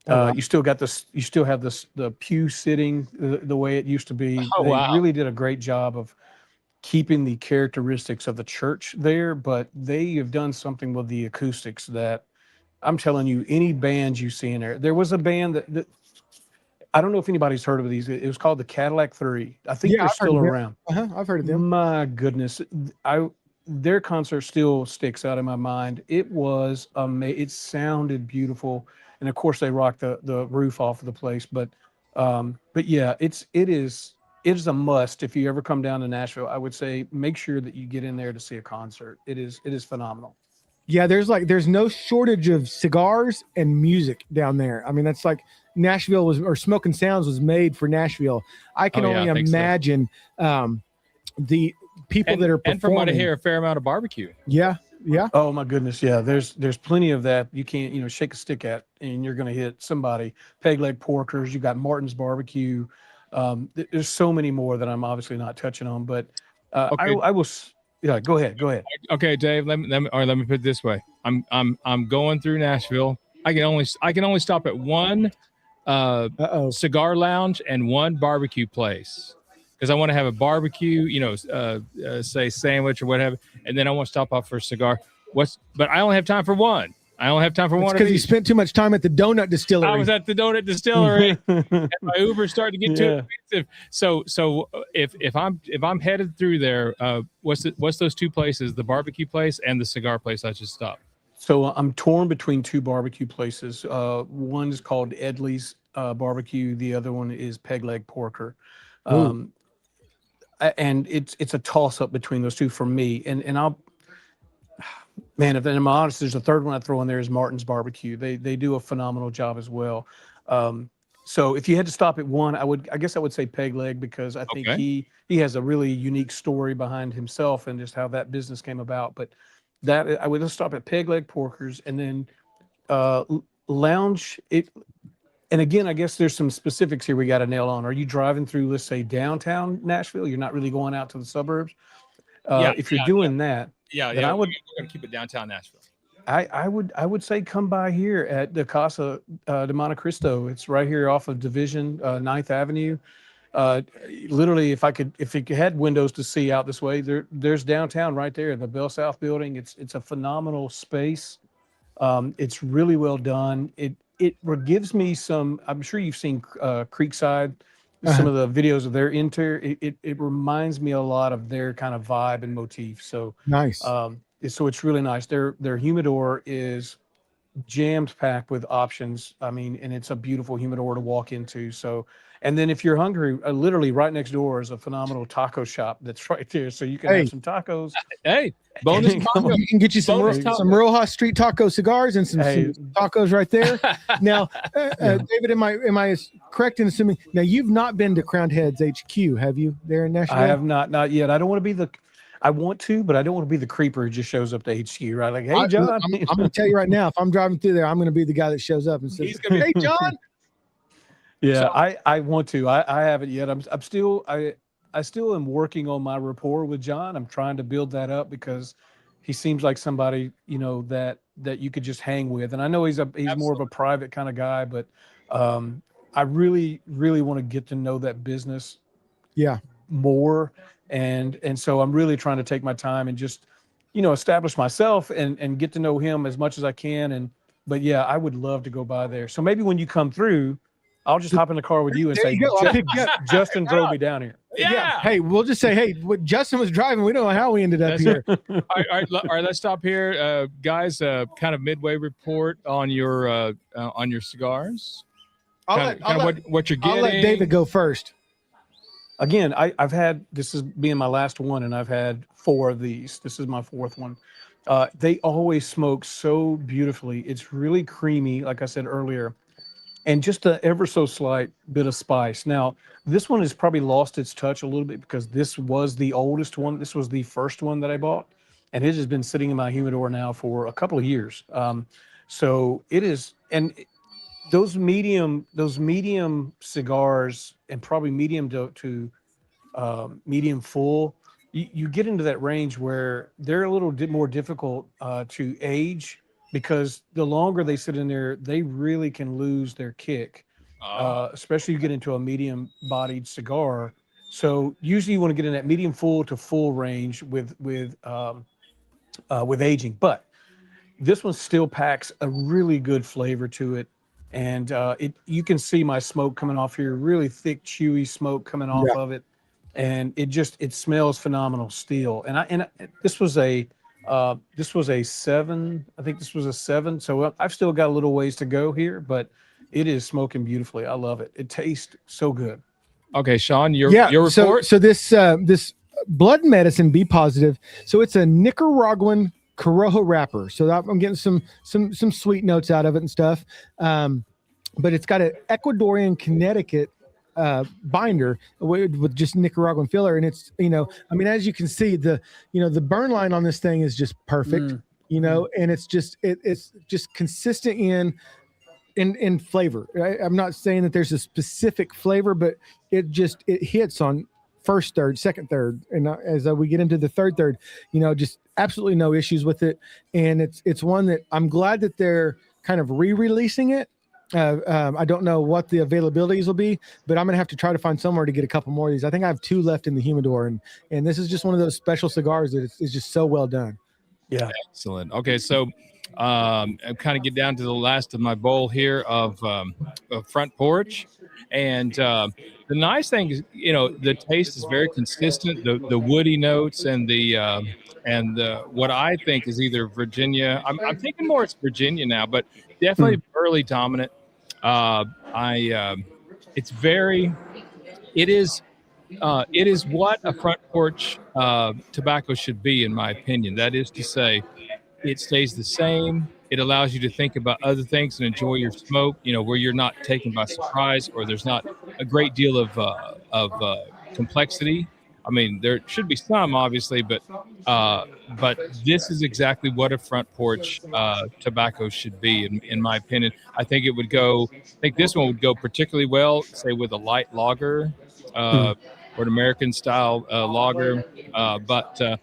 You still have the pew sitting the way it used to be. They really did a great job of keeping the characteristics of the church there, but they have done something with the acoustics that I'm telling you, any bands you see in there. There was a band that I don't know if anybody's heard of these. It was called the Cadillac Three. I think Yeah, they're I've heard still of them. around. I've heard of them. My goodness, I their concert still sticks out in my mind. It was amazing. It sounded beautiful, and of course they rocked the roof off of the place. But yeah, it is a must if you ever come down to Nashville. I would say make sure that you get in there to see a concert. It is phenomenal. Yeah, there's no shortage of cigars and music down there. I mean, that's like Nashville was, or Smokin Sounds was made for Nashville. I can Oh, yeah, only I think so. imagine the people that are And from what I performing. hear, a fair amount of barbecue. Yeah, yeah. Oh my goodness, yeah. There's plenty of that you can't shake a stick at, and you're gonna hit somebody. Peg leg porkers. You got Martin's barbecue. There's so many more that I'm obviously not touching on, but Okay. I will. Yeah, go ahead. Go ahead. Okay, Dave. Let me put it this way. I'm going through Nashville. I can only stop at one Uh-oh. cigar lounge and one barbecue place because I want to have a barbecue, say sandwich or whatever, and then I want to stop off for a cigar. But I only have time for one. I only have time for one. Because you spent too much time at the donut distillery. I was at the donut distillery, and my Uber started to get too expensive. So if I'm headed through there, what's those two places? The barbecue place and the cigar place. I should stop. So I'm torn between two barbecue places. One is called Edley's Barbecue. The other one is Peg Leg Porker. And it's a toss up between those two for me. And I'll, man, if I'm honest, there's a third one I throw in there is Martin's Barbecue. They do a phenomenal job as well. So if you had to stop at one, I guess I would say Peg Leg because I think Okay. he has a really unique story behind himself and just how that business came about. But that I would just stop at Peg Leg Porkers and then lounge it. And again, I guess there's some specifics here we got to nail on. Are you driving through, let's say, downtown Nashville? You're not really going out to the suburbs. If you're doing that, then we're I would gonna keep it downtown Nashville. I would say come by here at the Casa de Monte Cristo. It's right here off of Division 9th Avenue. Literally, if it had windows to see out this way, there's downtown right there, the Bell South building. It's a phenomenal space. It's really well done. It gives me some. I'm sure you've seen Creekside, some of the videos of their interior. It reminds me a lot of their kind of vibe and motif. So Nice. so it's really nice. Their humidor is jammed packed with options. I mean, and it's a beautiful humidor to walk into. So, and then if you're hungry, literally right next door is a phenomenal taco shop that's right there. So you can have some tacos. Hey, bonus taco. You can get you some Bonus taco. Rojas Street Taco cigars and some tacos right there. Now, David, am I correct in assuming now you've not been to Crowned Heads HQ, have you? There in Nashville? I have not yet. I don't want to be I want to, but I don't want to be the creeper who just shows up to HQ, right? Like, hey, John. I'm going to tell you right now, if I'm driving through there, I'm going to be the guy that shows up and says, He's gonna be, "Hey, John." Yeah, So- I want to. I haven't yet. I'm still I still am working on my rapport with John. I'm trying to build that up because he seems like somebody that you could just hang with. And I know he's more of a private kind of guy, but I really want to get to know that business more. And so I'm really trying to take my time and just, establish myself and get to know him as much as I can. But yeah, I would love to go by there. So maybe when you come through, I'll just hop in the car with you and There say, you go. I'll pick you up. Justin drove me down here. Yeah. Hey, we'll just say, hey, Justin was driving. We don't know how we ended up here. All right, let's stop here, guys. Kind of midway report on your cigars. What you're getting. I'll let David go first. Again, I've had, this is being my last one, and I've had 4 of these. This is my 4th one. They always smoke so beautifully. It's really creamy, like I said earlier, and just an ever so slight bit of spice. Now, this one has probably lost its touch a little bit because this was the oldest one. This was the first one that I bought, and it has been sitting in my humidor now for a couple of years. So it is, and those medium cigars and probably medium to medium full, you get into that range where they're a little bit more difficult to age because the longer they sit in there, they really can lose their kick, especially if you get into a medium bodied cigar. So usually you want to get in that medium full to full range with aging. But This one still packs a really good flavor to it. And you can see my smoke coming off here, really thick, chewy smoke coming off of it. And it smells phenomenal still. This was a 7. I think this was a 7. So I've still got a little ways to go here, but it is smoking beautifully. I love it. It tastes so good. Okay, Sean, your So report. this blood medicine B positive. So it's a Nicaraguan Corojo wrapper. So I'm getting some sweet notes out of it and stuff. But it's got an Ecuadorian Connecticut binder with just Nicaraguan filler, and it's as you can see, the burn line on this thing is just perfect. And it's just consistent in flavor. I'm not saying that there's a specific flavor, but it hits on first third, second third, and as we get into the third, just absolutely no issues with it. And it's one that I'm glad that they're kind of re-releasing it. I don't know what the availabilities will be, but I'm gonna have to try to find somewhere to get a couple more of these. I think I have 2 left in the humidor, and this is just one of those special cigars that is just so well done. Yeah, excellent. Okay, so I kind of get down to the last of my bowl here of front porch, and the nice thing is, the taste is very consistent. The woody notes and the what I think is either Virginia. I'm thinking more it's Virginia now, but definitely early dominant. It is what a front porch tobacco should be, in my opinion. That is to say, it stays the same. It allows you to think about other things and enjoy your smoke, where you're not taken by surprise, or there's not a great deal of complexity. I mean, there should be some, obviously, but this is exactly what a front porch tobacco should be, in my opinion. I think this one would go particularly well, say, with a light lager or an American style lager. But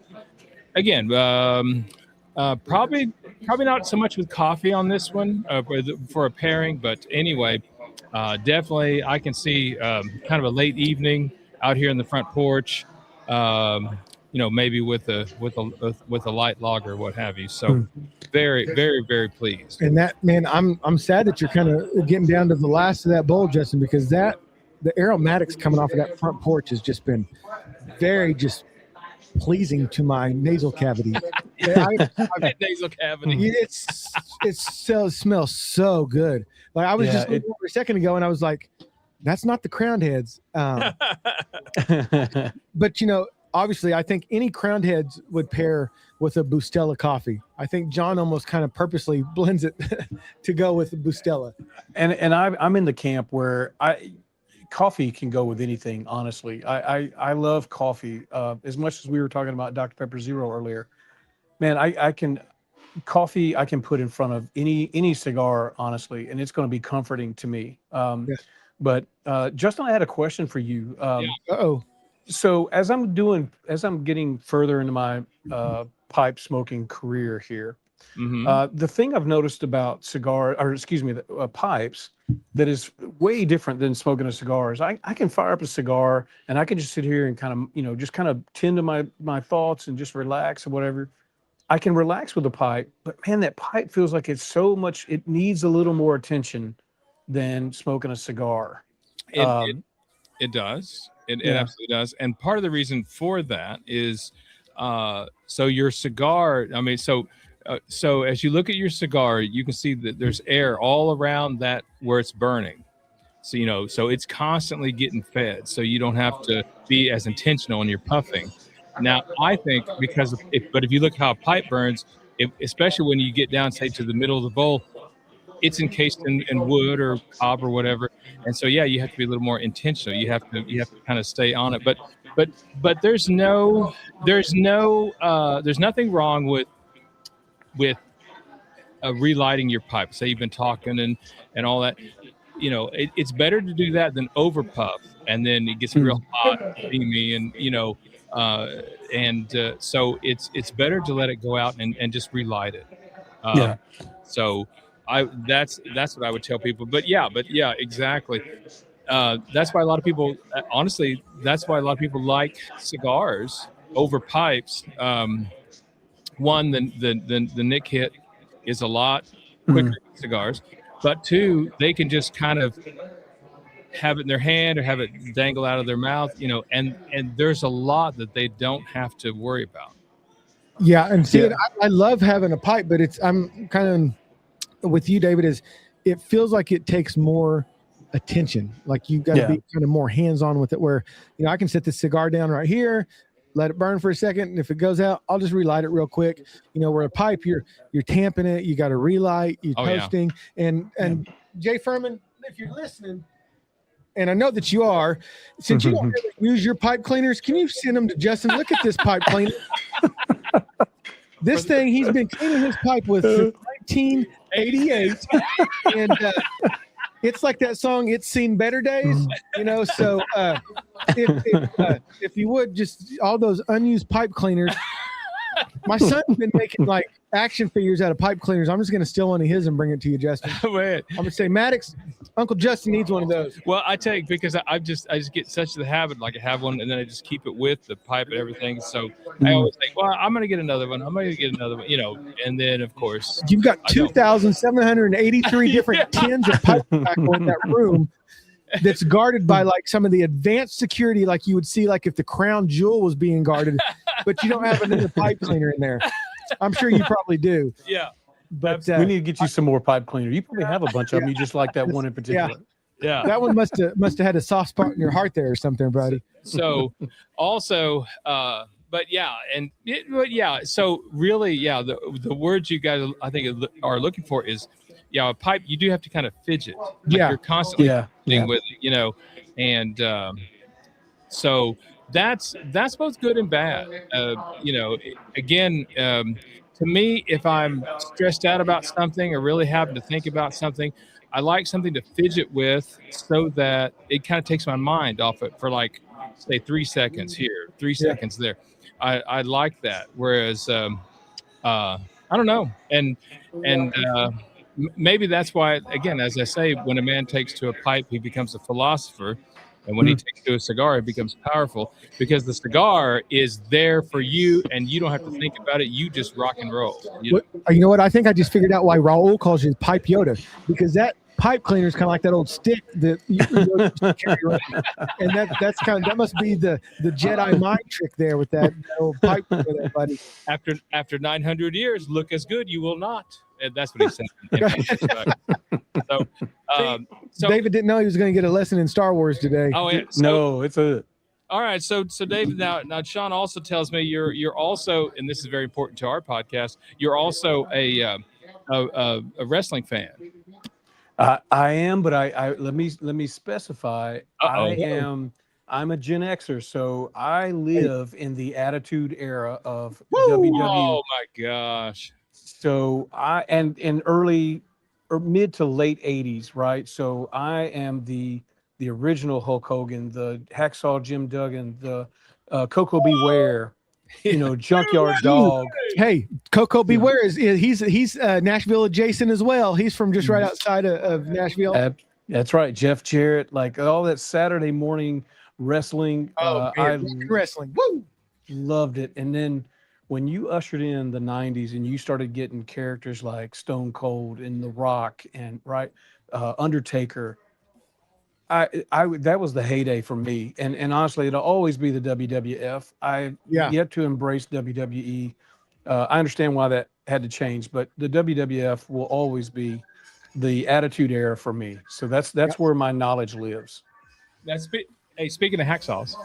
again, probably not so much with coffee on this one for a pairing. But anyway, definitely I can see kind of a late evening out here in the front porch. Maybe with a light lager, what have you. So very, very, very pleased. And that, man, I'm sad that you're kind of getting down to the last of that bowl, Justin, because the aromatics coming off of that front porch has just been very just pleasing to my nasal cavity. Nasal cavity. It smells so good. Like I was just looking over a second ago, and I was like, "That's not the crowned heads." But obviously, I think any crowned heads would pair with a Bustelo coffee. I think John almost kind of purposely blends it to go with the Bustelo. And I'm in the camp where coffee can go with anything. Honestly, I love coffee as much as we were talking about Dr. Pepper Zero earlier. Man, I can put in front of any cigar, honestly, and it's going to be comforting to me. But Justin, I had a question for you. So as I'm getting further into my pipe smoking career here, the thing I've noticed about pipes that is way different than smoking a cigar is I can fire up a cigar and I can just sit here and kind of tend to my thoughts and just relax or whatever. I can relax with a pipe, but man, that pipe feels like it needs a little more attention than smoking a cigar. It does. It absolutely does. And part of the reason for that is, so your cigar, so as you look at your cigar, you can see that there's air all around that where it's burning. So, so it's constantly getting fed. So you don't have to be as intentional in your puffing. Now, I think if you look how a pipe burns, especially when you get down, say, to the middle of the bowl, it's encased in wood or cob or whatever, and so you have to be a little more intentional. You have to kind of stay on it. But there's nothing wrong with relighting your pipe. Say you've been talking and all that. It's better to do that than over puff, and then it gets real hot, steamy, and so it's better to let it go out and just relight it. So that's what I would tell people. But yeah, exactly. That's why a lot of people, honestly, like cigars over pipes. One, the nick hit is a lot quicker than cigars, but two, they can just kind of have it in their hand or have it dangle out of their mouth, and there's a lot that they don't have to worry about. Yeah, and see, I love having a pipe, but I'm kind of with you, David. It feels like it takes more attention. Like you've got to be kind of more hands-on with it. Where I can set the cigar down right here, let it burn for a second, and if it goes out, I'll just relight it real quick. Where a pipe, you're tamping it, you got to relight, you're toasting, and Jay Furman, if you're listening. And I know that you are, since you don't ever use your pipe cleaners, can you send them to Justin? Look at this pipe cleaner. This thing he's been cleaning his pipe with since 1988, and it's like that song "It's Seen Better Days," So if you would just all those unused pipe cleaners. My son's been making like action figures out of pipe cleaners. I'm just going to steal one of his and bring it to you, Justin. I'm going to say, Maddox, Uncle Justin needs one of those. Well, I take because I just get such the habit, like I have one and then I just keep it with the pipe and everything. So I always think, well, I'm going to get another one. I'm going to get another one, and then of course you've got 2,783 different tins of pipe tobacco in that room. That's guarded by like some of the advanced security, like you would see, like if the crown jewel was being guarded, but you don't have another pipe cleaner in there. I'm sure you probably do. Yeah, but we need to get you some more pipe cleaner. You probably have a bunch of them. You just like that one in particular. Yeah. That one must have had a soft spot in your heart there or something, buddy. So, also, So really, the words you guys I think are looking for is. Yeah, a pipe, you do have to kind of fidget. You're constantly fidgeting with it, and so that's both good and bad. Again, to me, if I'm stressed out about something or really having to think about something, I like something to fidget with so that it kind of takes my mind off it for like, say, 3 seconds here, 3 seconds there. I like that. Whereas, I don't know. And maybe that's why, again, as I say, when a man takes to a pipe, he becomes a philosopher. And when he takes to a cigar, it becomes powerful because the cigar is there for you and you don't have to think about it. You just rock and roll. You know what? I think I just figured out why Raul calls you Pipe Yoda, because that pipe cleaner is kind of like that old stick that you carry around. And that must be the Jedi mind trick there with that old pipe there, buddy. After 900 years, look as good you will not. That's what he said. So David didn't know he was going to get a lesson in Star Wars today. Oh, yeah. No, it's a. All right, so David, now Sean also tells me you're also, and this is very important to our podcast, you're also a wrestling fan. I am, but I let me specify. I'm a Gen Xer, so I live in the Attitude Era of WWE. Oh my gosh! So and in early or mid to late 80s, right? So I am the original Hulk Hogan, the Hacksaw Jim Duggan, the Coco Beware, Junkyard Dog. Hey, Coco Beware he's Nashville adjacent as well. He's from just right outside of Nashville. That's right, Jeff Jarrett, like all that Saturday morning wrestling. Wrestling, woo! Loved it. And then when you ushered in the 90s and you started getting characters like Stone Cold and The Rock and Undertaker, that was the heyday for me. And honestly, it'll always be the WWF. I yet to embrace WWE. I understand why that had to change, but the WWF will always be the Attitude Era for me. So that's where my knowledge lives. Hey, speaking of hacksaws.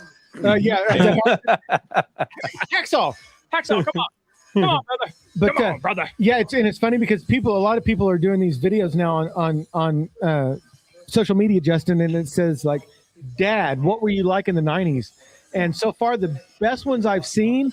Hacksaw, come on, brother. But come on, brother. Yeah, it's funny because a lot of people are doing these videos now on social media, Justin, and it says like, Dad, what were you like in the 90s? And so far, the best ones I've seen,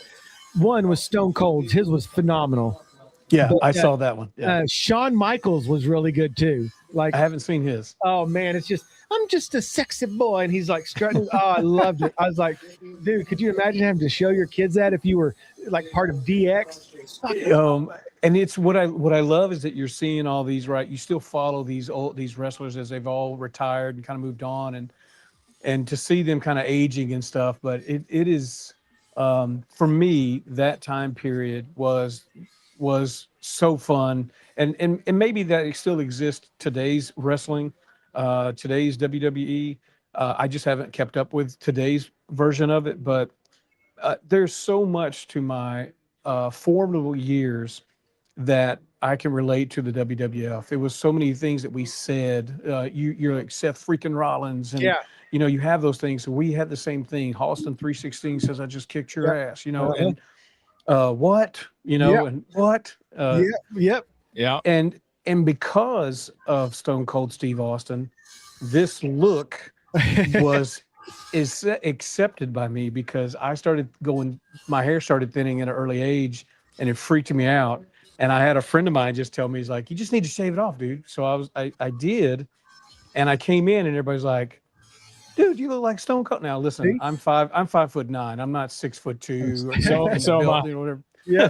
one was Stone Cold's. His was phenomenal. Yeah, but, I saw that one. Yeah. Shawn Michaels was really good too. Like, I haven't seen his. Oh man, it's just, I'm just a sexy boy, and he's like strutting. Oh, I loved it. I was like, dude, could you imagine having to show your kids that if you were like part of DX? And it's what I love is that you're seeing all these, right? You still follow these wrestlers as they've all retired and kind of moved on, and to see them kind of aging and stuff. But it is for me, that time period was was so fun, and maybe that it still exists today's wrestling, today's WWE. I just haven't kept up with today's version of it, but there's so much to my formidable years that I can relate to the WWF. There was so many things that we said. You're like Seth freaking Rollins, and Yeah. you have those things. So we had the same thing. Halston 316 says, "I just kicked your ass," and what, and what, Yep. Yeah. and because of Stone Cold Steve Austin, this look is accepted by me because I started my hair started thinning at an early age, and it freaked me out. And I had a friend of mine just tell me, he's like, "You just need to shave it off, dude." So I did, and I came in, and everybody's like, "Dude, you look like Stone Cold." Now listen, See? I'm 5'9". I'm not 6'2". So am I. Whatever. Yeah.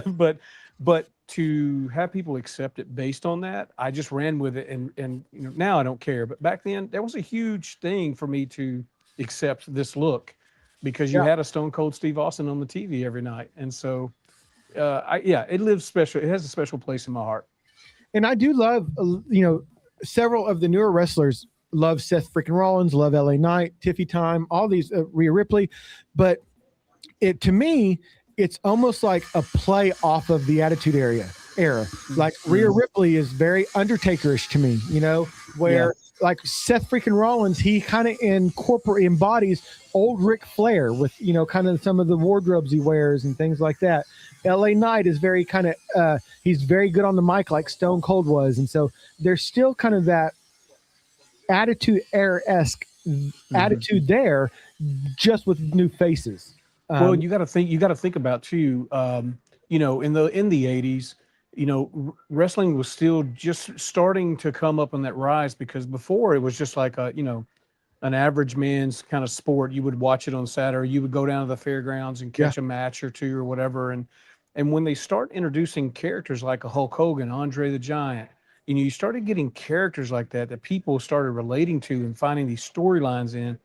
but to have people accept it based on that, I just ran with it, and now I don't care. But back then, that was a huge thing for me to accept this look, because you had a Stone Cold Steve Austin on the TV every night, and so it lives special. It has a special place in my heart. And I do love, several of the newer wrestlers love Seth freaking Rollins, love LA Knight, Tiffy Time, all these, Rhea Ripley. But to me, it's almost like a play off of the Attitude Era. Like Rhea Ripley is very Undertaker-ish to me, where like Seth freaking Rollins, he kind of embodies old Ric Flair with, kind of some of the wardrobes he wears and things like that. LA Knight is very kind of, he's very good on the mic like Stone Cold was. And so there's still kind of that Attitude Era-esque attitude there, just with new faces. Well, you got to think about too, in the 80s, wrestling was still just starting to come up on that rise, because before it was just like an average man's kind of sport. You would watch it on Saturday, you would go down to the fairgrounds and catch a match or two or whatever. And when they start introducing characters like a Hulk Hogan, Andre the Giant, you started getting characters like that people started relating to and finding these storylines in.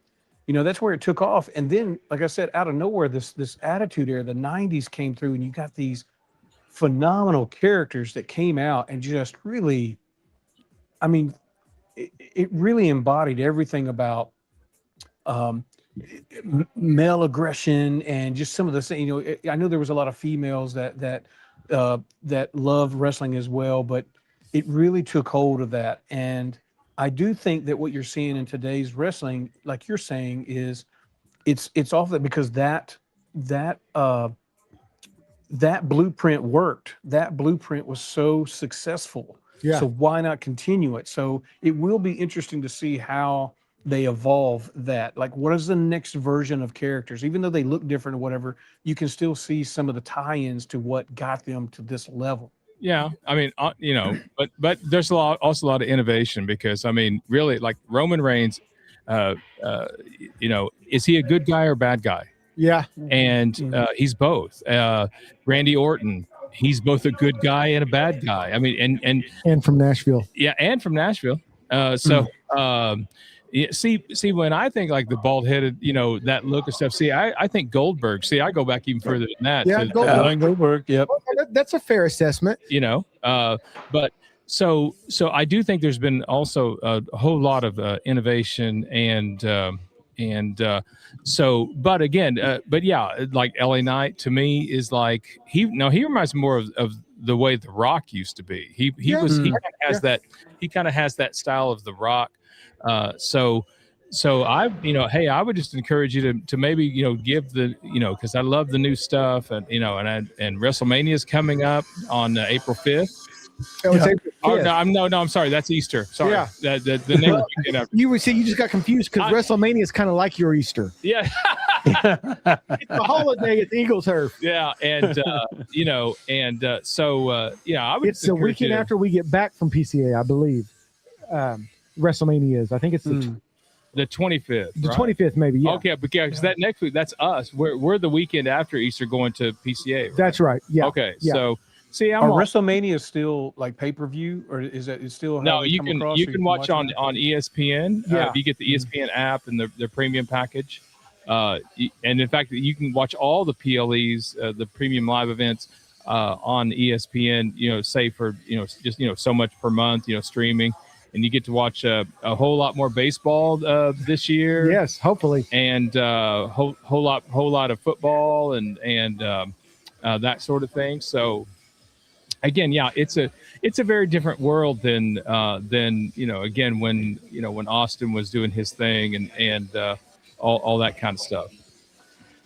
That's where it took off. And then, like I said, out of nowhere, this Attitude Era, the 90s came through, and you got these phenomenal characters that came out and just really, it really embodied everything about male aggression and just some of the things. I know there was a lot of females that love wrestling as well, but it really took hold of that. And I do think that what you're seeing in today's wrestling, like you're saying, is it's off that, because that blueprint worked. That blueprint was so successful. Yeah. So why not continue it? So it will be interesting to see how they evolve that. Like, what is the next version of characters? Even though they look different or whatever, you can still see some of the tie-ins to what got them to this level. Yeah, I mean, but there's also a lot of innovation, because really, like Roman Reigns, is he a good guy or bad guy? Yeah, and he's both. Randy Orton, he's both a good guy and a bad guy. And from Nashville. Yeah, and from Nashville. See, when I think like the bald-headed, that look and stuff. See, I think Goldberg. See, I go back even further than that. Yeah, Goldberg. Yep. That's a fair assessment. But so I do think there's been also a whole lot of innovation but again, like LA Knight to me is like he reminds me more of the way The Rock used to be. He kind of has that style of The Rock. So I I would just encourage you to maybe give the because I love the new stuff, and and WrestleMania is coming up on April 5th. Oh, it's April 5th. No, I'm sorry, that's Easter. Sorry, Yeah. The next weekend after. You would see, you just got confused because WrestleMania is kind of like your Easter. Yeah. It's a holiday at the Eagles turf. Yeah, and I would. It's the weekend after we get back from PCA, I believe. WrestleMania is. I think it's the 25th. The 25th, maybe. Yeah. Okay, because that next week, that's us. We're the weekend after Easter going to PCA. Right? That's right. Yeah. Okay, yeah. so. See, WrestleMania still like pay-per-view, or is it still? No, you can watch on ESPN. Yeah, you get the ESPN app and the premium package. And in fact, you can watch all the PLEs, the premium live events, on ESPN, say for, just, so much per month, streaming, and you get to watch a whole lot more baseball this year. Yes, hopefully. And whole lot of football and that sort of thing. So again, yeah, it's a very different world than again, when Austin was doing his thing and all that kind of stuff.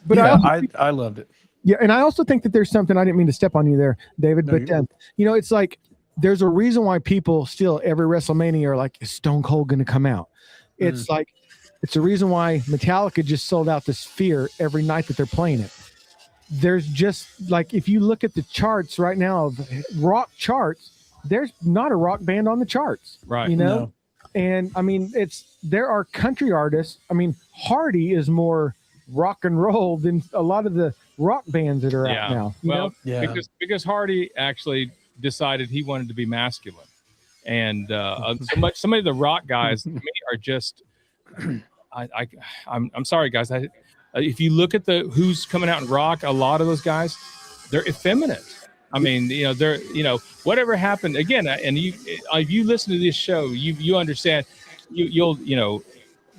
But yeah, I I loved it. Yeah, and I also think that there's something, I didn't mean to step on you there, David, No, but it's like there's a reason why people still every WrestleMania are like, is Stone Cold going to come out? It's like it's a reason why Metallica just sold out the Sphere every night that they're playing it. There's just like, if you look at the charts right now of rock charts, there's not a rock band on the charts, right? No. And I mean, there are country artists. I mean, Hardy is more rock and roll than a lot of the rock bands that are out now. Well, because Hardy actually decided he wanted to be masculine, and so many of the rock guys to me are just. I'm sorry, guys. If you look at who's coming out in rock, a lot of those guys, they're effeminate. I mean, they're whatever happened again. And if you listen to this show, you understand. You'll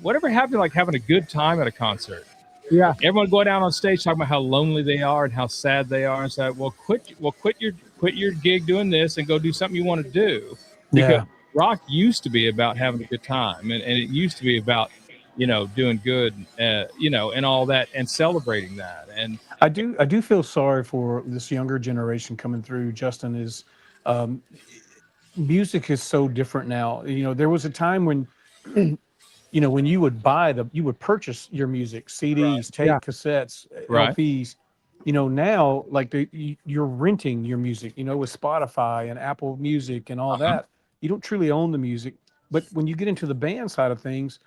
whatever happened, like having a good time at a concert. Yeah, everyone going down on stage talking about how lonely they are and how sad they are, and say, well, quit your gig doing this and go do something you want to do. Because rock used to be about having a good time, and it used to be about doing good, and all that, and celebrating that. And I do feel sorry for this younger generation coming through. Justin, is music is so different now. There was a time when when you would purchase your music, CDs, tape, cassettes, LPs. Now, like you're renting your music, with Spotify and Apple Music and all that. You don't truly own the music. But when you get into the band side of things,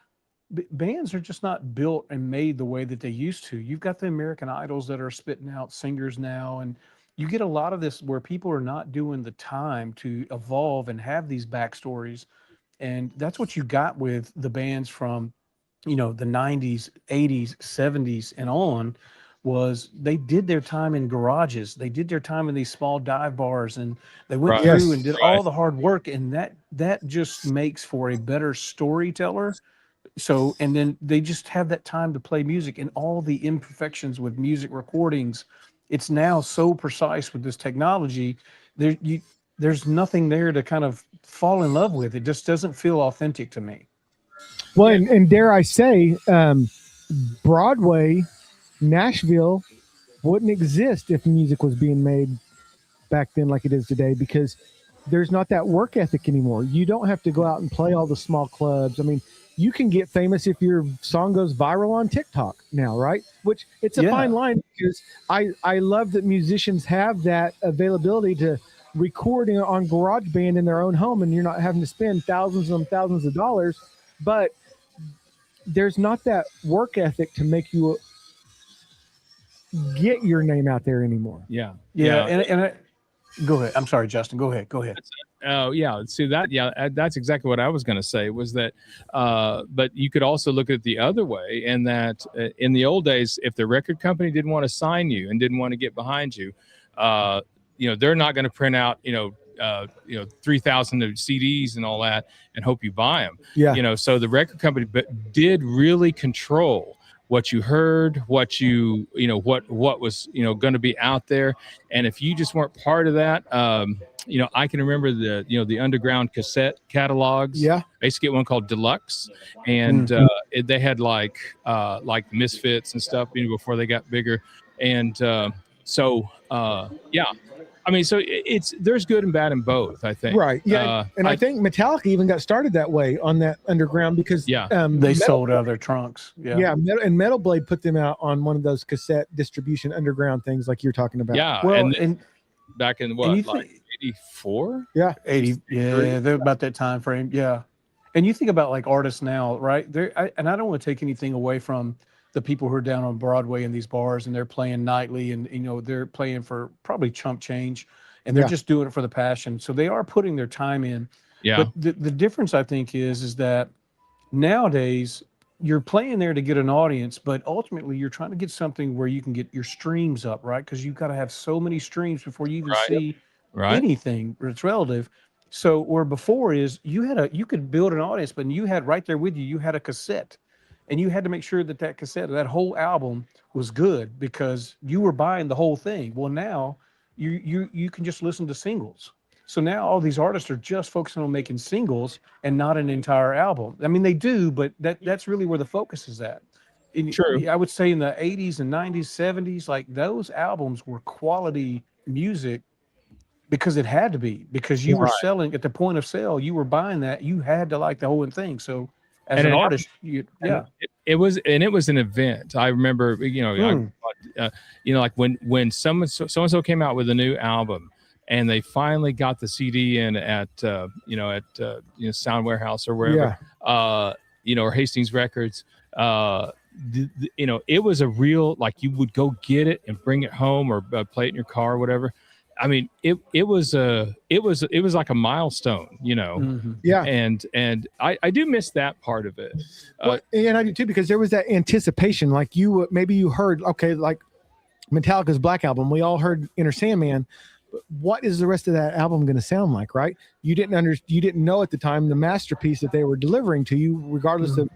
bands are just not built and made the way that they used to. You've got the American Idols that are spitting out singers now, and you get a lot of this where people are not doing the time to evolve and have these backstories. And that's what you got with the bands from, the 90s, 80s, 70s and on, was they did their time in garages. They did their time in these small dive bars, and they went through and did all the hard work. And that just makes for a better storyteller. So, and then they just have that time to play music, and all the imperfections with music recordings. It's now so precise with this technology. There's nothing there to kind of fall in love with. It just doesn't feel authentic to me. Well, and dare I say, Broadway, Nashville wouldn't exist if music was being made back then like it is today, because there's not that work ethic anymore. You don't have to go out and play all the small clubs. I mean, you can get famous if your song goes viral on TikTok now, right? Which it's a fine line, because I love that musicians have that availability to recording on GarageBand in their own home, and you're not having to spend thousands of dollars. But there's not that work ethic to make you get your name out there anymore. Yeah. And go ahead. I'm sorry, Justin. Go ahead. Oh yeah, see that? Yeah, that's exactly what I was going to say. Was that? But you could also look at it the other way, and that in the old days, if the record company didn't want to sign you and didn't want to get behind you, they're not going to print out 3,000 CDs and all that and hope you buy them. Yeah. So the record company did really control what you heard, what what was going to be out there, and if you just weren't part of that, I can remember the underground cassette catalogs. Yeah, I used to get one called Deluxe, and they had like Misfits and stuff before they got bigger, and I mean, so there's good and bad in both, I think. Right. Yeah. I think Metallica even got started that way on that underground, because they sold out of their trunks. Yeah. And Metal Blade put them out on one of those cassette distribution underground things like you're talking about. Yeah. Well, and back in what, like 84? Yeah. 80. Yeah. They're about that time frame. Yeah. And you think about like artists now, right? And I don't want to take anything away from the people who are down on Broadway in these bars, and they're playing nightly, and they're playing for probably chump change, and they're just doing it for the passion. So they are putting their time in. Yeah. But the difference, I think, is that nowadays you're playing there to get an audience, but ultimately you're trying to get something where you can get your streams up, right? Because you've got to have so many streams before you even Right. see Right. anything. It's relative. So where before is you could build an audience, but you had right there with you, you had a cassette, and you had to make sure that that cassette, that whole album was good because you were buying the whole thing. Well, now you can just listen to singles. So now all these artists are just focusing on making singles and not an entire album. I mean, they do, but that's really where the focus is at. True. I would say in the 80s and 90s, 70s, like those albums were quality music because it had to be, because you were selling at the point of sale, you were buying that, you had to like the whole thing. So as And an it artist, it was an event. I remember, like when so and so came out with a new album, and they finally got the CD in at Sound Warehouse or wherever, or Hastings Records. It was a real, like, you would go get it and bring it home or play it in your car or whatever. I mean, it was like a milestone, Yeah. And I do miss that part of it. And I do too, because there was that anticipation. Like maybe you heard, okay, like Metallica's Black Album, we all heard Inner Sandman. But what is the rest of that album going to sound like, right? You didn't know at the time the masterpiece that they were delivering to you, regardless of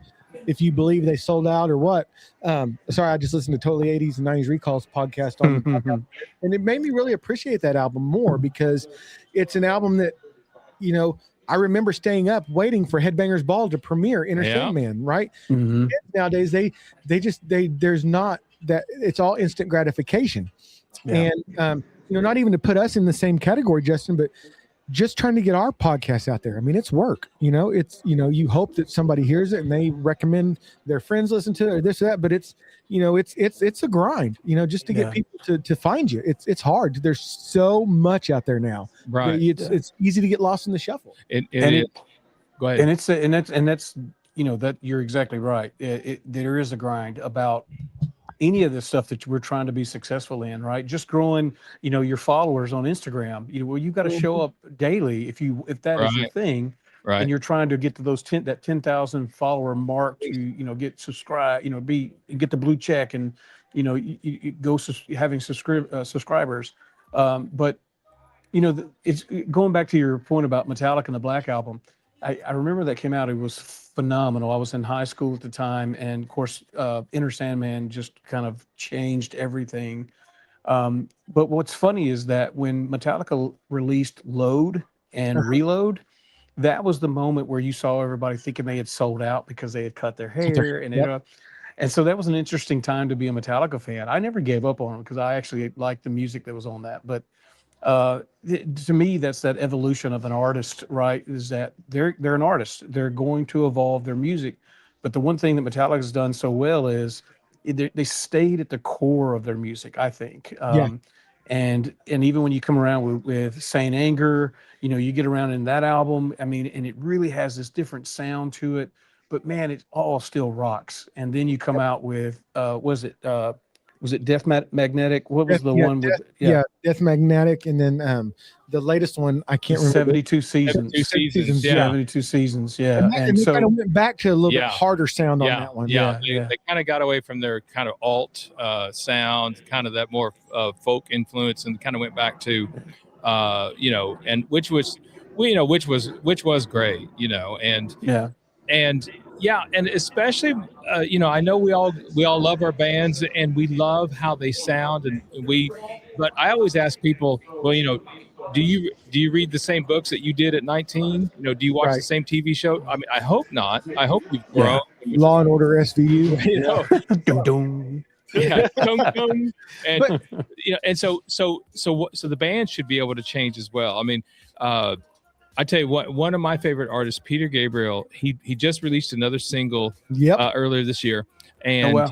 if you believe they sold out or what. Sorry, I just listened to Totally 80s and 90s Recalls podcast on and it made me really appreciate that album more, because it's an album that, I remember staying up waiting for Headbangers Ball to premiere Inner Sandman, right? Mm-hmm. Nowadays there's not that, it's all instant gratification. And not even to put us in the same category, Justin, but just trying to get our podcast out there. I mean, it's work, it's, you hope that somebody hears it and they recommend their friends listen to it or this or that, but it's, it's a grind, just to get people to find you. It's hard. There's so much out there now. Right. It's easy to get lost in the shuffle. Go ahead. And that's that you're exactly right. There is a grind about any of the stuff that we're trying to be successful in, right? Just growing, your followers on Instagram. You've got to show up daily if that is your thing, right? And you're trying to get to those 10,000 follower mark to get subscribed, get the blue check, and you go having subscribers. But it's going back to your point about Metallica and the Black Album. I remember that came out. It was phenomenal. I was in high school at the time, and of course, Inner Sandman just kind of changed everything. But what's funny is that when Metallica released Load and Reload, that was the moment where you saw everybody thinking they had sold out because they had cut their hair, and so that was an interesting time to be a Metallica fan. I never gave up on them because I actually liked the music that was on that, but to me, that's that evolution of an artist, right? Is that they're an artist. They're going to evolve their music. But the one thing that Metallica has done so well is they stayed at the core of their music, I think. And even when you come around with Saint Anger, you get around in that album, I mean, and it really has this different sound to it, but man, it all still rocks. And then you come out with, was it Death Magnetic? What was the one with? Death Magnetic, and then the latest one, I can't remember. 72 seasons. 72 seasons. Yeah. And so kind of went back to a little bit harder sound on that one. They kind of got away from their kind of alt sound, kind of that more folk influence, and kind of went back to, and which was great, and especially, I know we all love our bands and we love how they sound, but I always ask people, well, do you read the same books that you did at 19? Do you watch the same TV show? I mean, I hope not. I hope you've grown. Law and Order SVU. And and so the band should be able to change as well. I mean, I tell you what, one of my favorite artists, Peter Gabriel, he just released another single earlier this year, and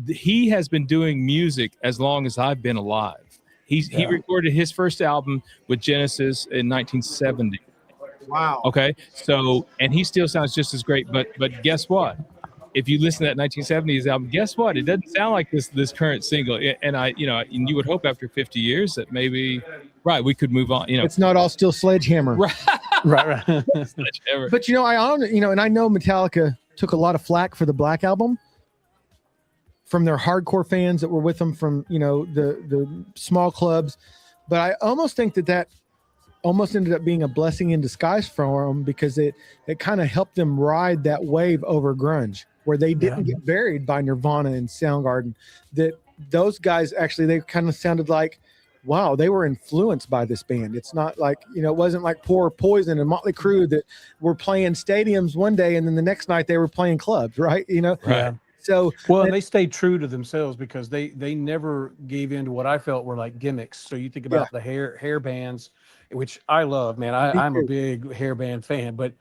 he has been doing music as long as I've been alive. He recorded his first album with Genesis in 1970. Wow. Okay, so and he still sounds just as great. But guess what? If you listen to that 1970s album, guess what? It doesn't sound like this current single. And and you would hope after 50 years that maybe, we could move on. It's not all still Sledgehammer. Right. But I own, and I know Metallica took a lot of flack for the Black Album from their hardcore fans that were with them from, the small clubs. But I almost think that almost ended up being a blessing in disguise for them, because it kind of helped them ride that wave over grunge, where they didn't get buried by Nirvana and Soundgarden. That those guys actually, they kind of sounded like, wow, they were influenced by this band. It's not like, it wasn't like poor Poison and Motley Crue that were playing stadiums one day and then the next night they were playing clubs, right? Right. So and they stayed true to themselves, because they never gave in to what I felt were like gimmicks. So you think about the hair bands, which I love, man. I'm a big hair band fan, but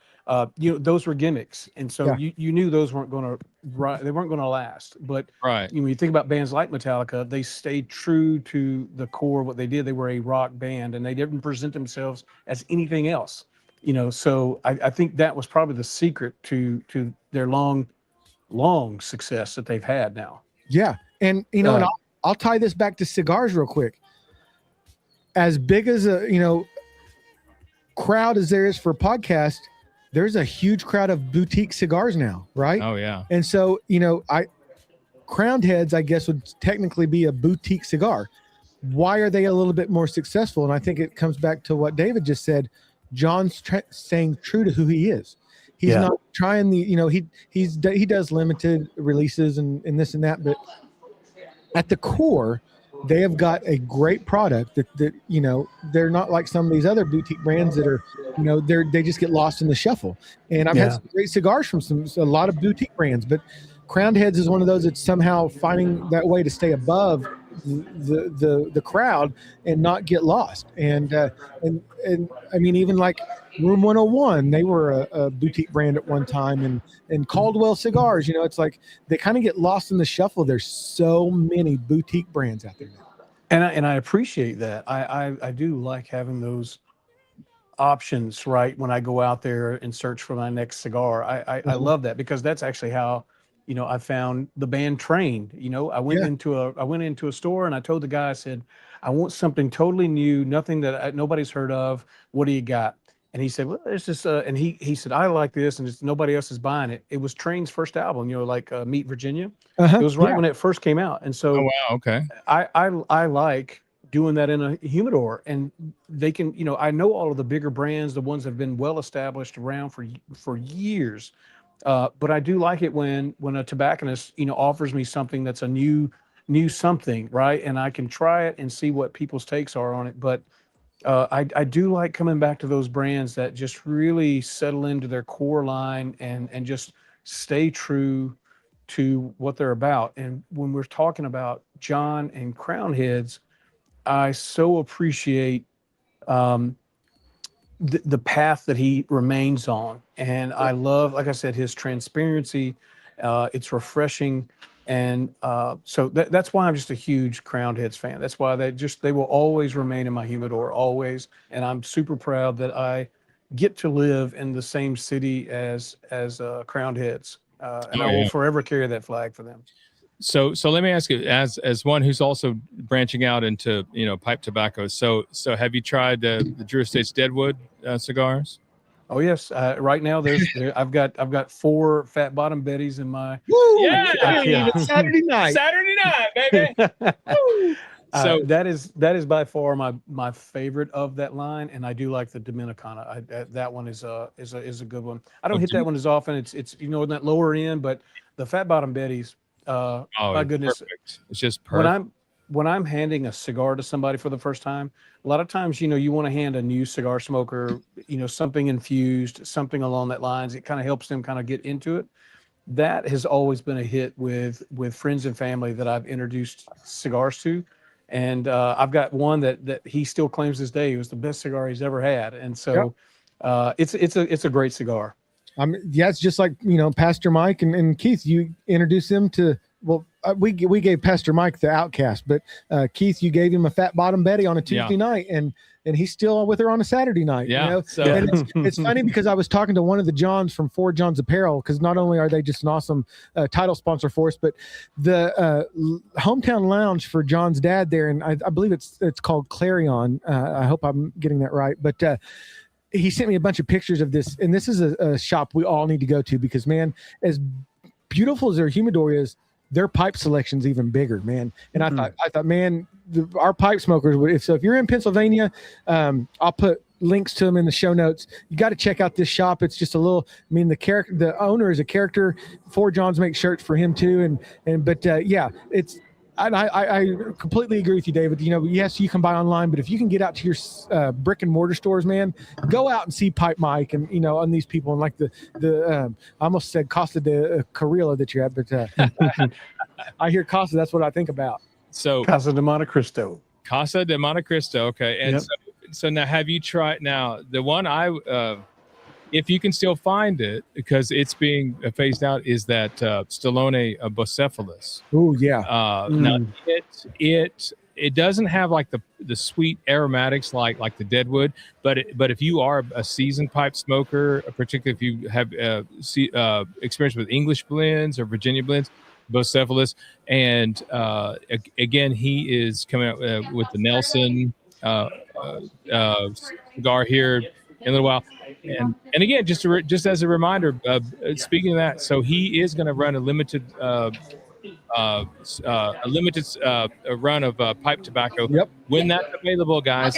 those were gimmicks, and so you knew those weren't going to last. But when you think about bands like Metallica, they stayed true to the core of what they did. They were a rock band, and they didn't present themselves as anything else. So I think that was probably the secret to their long success that they've had now. Yeah. And, and I'll tie this back to cigars real quick. As big as a, crowd as there is for podcast, there's a huge crowd of boutique cigars now, right? Oh, yeah. And so, Crowned Heads, I guess, would technically be a boutique cigar. Why are they a little bit more successful? And I think it comes back to what David just said. John's staying true to who he is. He's not trying he does limited releases and this and that, but at the core, they have got a great product that they're not like some of these other boutique brands that are, they just get lost in the shuffle. And I've had some great cigars from a lot of boutique brands, but Crowned Heads is one of those that's somehow finding that way to stay above the crowd and not get lost. And I mean, even like Room 101, they were a boutique brand at one time, and Caldwell Cigars, it's like they kind of get lost in the shuffle. There's so many boutique brands out there now. And I appreciate that. I do like having those options, right? When I go out there and search for my next cigar, I love that, because that's actually how, I found the band Trained. I went into a store and I told the guy, I said, I want something totally new, nothing that nobody's heard of. What do you got? And he said, well, it's just, and he said, I like this, and nobody else is buying it. It was Train's first album, like Meet Virginia. It was right when it first came out. And so, oh, wow, okay. I like doing that in a humidor, and they can, I know all of the bigger brands, the ones that have been well established around for years. But I do like it when a tobacconist, offers me something that's a new something, right? And I can try it and see what people's takes are on it. But I do like coming back to those brands that just really settle into their core line and just stay true to what they're about. And when we're talking about John and Crowned Heads, I so appreciate the path that he remains on. And I love, like I said, his transparency. It's refreshing. And so that's why I'm just a huge Crowned Heads fan. That's why they will always remain in my humidor, always. And I'm super proud that I get to live in the same city as Crowned Heads. And I will forever carry that flag for them. So let me ask you, as one who's also branching out into pipe tobacco. So have you tried the Drew Estates Deadwood cigars? Oh yes, right now I've got 4 Fat Bottom Betties in my. Woo! Yeah, Saturday night, baby. So that is by far my favorite of that line, and I do like the Dominicana. That one is a good one. I don't hit that one as often. It's in that lower end, but the Fat Bottom Betties. My goodness, perfect. It's just perfect. When I'm handing a cigar to somebody for the first time, a lot of times, you want to hand a new cigar smoker, something infused, something along that lines. It kind of helps them kind of get into it. That has always been a hit with friends and family that I've introduced cigars to. And I've got one that he still claims this day was the best cigar he's ever had. And so it's a great cigar. It's just like, Pastor Mike and Keith, you introduced them to, we gave Pastor Mike the Outcast, but Keith, you gave him a Fat Bottom Betty on a Tuesday night, and he's still with her on a Saturday night. Yeah. And it's funny because I was talking to one of the Johns from Ford John's Apparel, because not only are they just an awesome title sponsor for us, but the hometown lounge for John's dad there, and I believe it's called Clarion. I hope I'm getting that right, but he sent me a bunch of pictures of this, and this is a shop we all need to go to because, man, as beautiful as their humidor is, their pipe selection's even bigger, man. And I thought, man, our pipe smokers would. If you're in Pennsylvania, I'll put links to them in the show notes. You got to check out this shop. It's just a little. I mean, the owner is a character. 4 Johns makes shirts for him too, but yeah, it's. I completely agree with you, David. Yes, you can buy online, but if you can get out to your brick and mortar stores, man, go out and see Pipe Mike and on these people and like the I almost said Costa de Carrilla that you're at, but I hear Costa. That's what I think about. So Casa de Monte Cristo. Casa de Monte Cristo. Okay, and so now have you tried now the one if you can still find it, because it's being phased out, is that Stallone Bocephalus. Oh yeah. Now it doesn't have like the sweet aromatics like the Deadwood, but if you are a seasoned pipe smoker, particularly if you have experience with English blends or Virginia blends, Bocephalus, and again he is coming out with the Nelson cigar here in a little while. And again, just as a reminder, speaking of that, so he is going to run a limited run of pipe tobacco. Yep. When that's available, guys,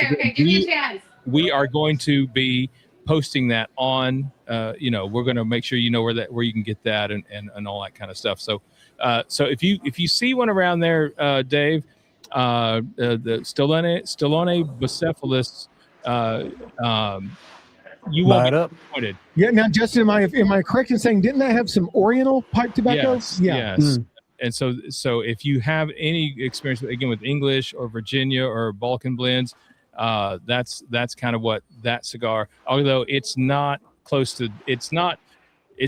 we are going to be posting that on. We're going to make sure you know where you can get that and all that kind of stuff. So if you see one around there, Dave, the Stallone Bocephalus. You won't be disappointed. Yeah. Now, Justin, am I correct in saying didn't that have some Oriental pipe tobacco? Yes. And so if you have any experience with English or Virginia or Balkan blends, that's kind of what that cigar. Although it's not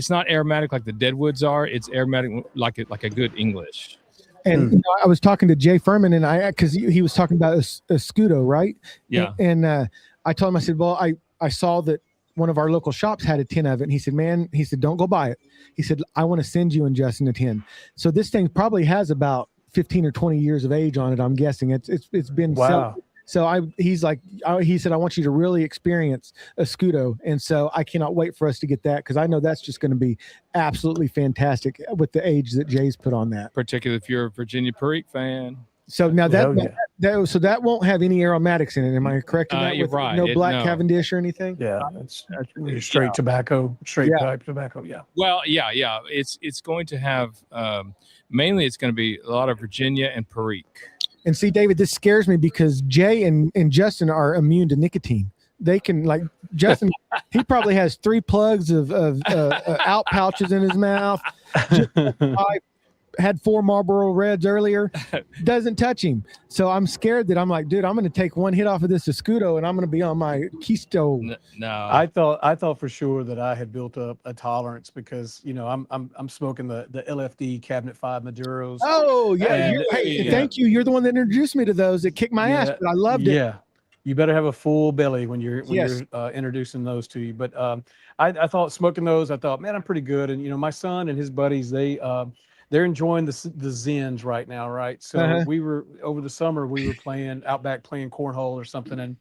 aromatic like the Deadwoods are. It's aromatic like a good English. And I was talking to Jay Furman, and because he was talking about a Scudo, right? Yeah. And I told him, I said, well, I saw that one of our local shops had a 10 of it. And he said, man, don't go buy it. He said, I want to send you and Justin a 10. So this thing probably has about 15 or 20 years of age on it. I'm guessing it's been. Wow. He said, I want you to really experience a Scudo. And so I cannot wait for us to get that, because I know that's just going to be absolutely fantastic with the age that Jay's put on that. Particularly if you're a Virginia Perique fan. So now that won't have any aromatics in it. Am I correct in that? You're right. No black Cavendish or anything? Yeah, that's straight tobacco, pipe tobacco. Yeah. Well, yeah. It's going to have mainly it's going to be a lot of Virginia and Perique. And see, David, this scares me because Jay and Justin are immune to nicotine. They can, like Justin, he probably has 3 plugs of out pouches in his mouth. I had 4 Marlboro Reds earlier. Doesn't touch him. So I'm scared that I'm like, dude, I'm going to take one hit off of this Escudo and I'm going to be on my Keystone. No, I thought for sure that I had built up a tolerance because I'm smoking the LFD Cabinet 5 Maduros. Oh yeah, thank you. You're the one that introduced me to those. That kicked my ass, but I loved it. Yeah, you better have a full belly when you're introducing those to you. But I thought smoking those, I thought, man, I'm pretty good. And my son and his buddies, they're enjoying the Zens right now, right? So we were over the summer, we were playing out back, playing cornhole or something, and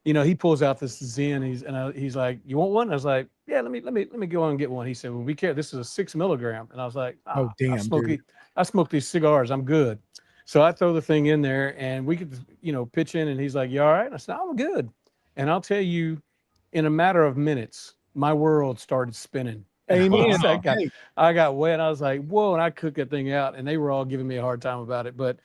he pulls out this Zen. He's like, "You want one?" I was like, "Yeah, let me go on and get one." He said, "Well, be careful. This is a 6 milligram," and I was like, "Oh damn, I smoke these cigars. I'm good." So I throw the thing in there, and we could pitch in, and he's like, "You all right?" And I said, "I'm good." And I'll tell you, in a matter of minutes, my world started spinning. Amen. I got wet. I was like, whoa, and I cooked that thing out, and they were all giving me a hard time about it, but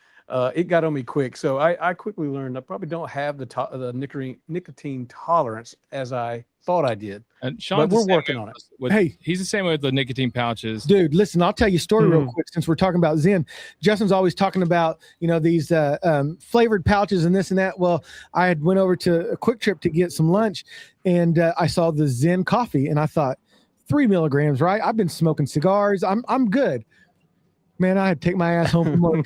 it got on me quick. So I quickly learned I probably don't have the nicotine tolerance as I thought I did. And Sean's but we're working on it. He's the same way with the nicotine pouches. Dude, listen, I'll tell you a story real quick since we're talking about Zen. Justin's always talking about, these flavored pouches and this and that. Well, I had went over to a Quick Trip to get some lunch, and I saw the Zen coffee, and I thought, 3 milligrams, right? I've been smoking cigars. I'm good. Man, I had to take my ass home from work.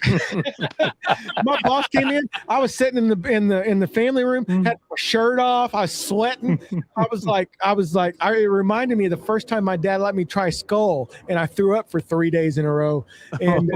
My boss came in. I was sitting in the family room, had my shirt off. I was sweating. It reminded me of the first time my dad let me try Skull, and I threw up for 3 days in a row. And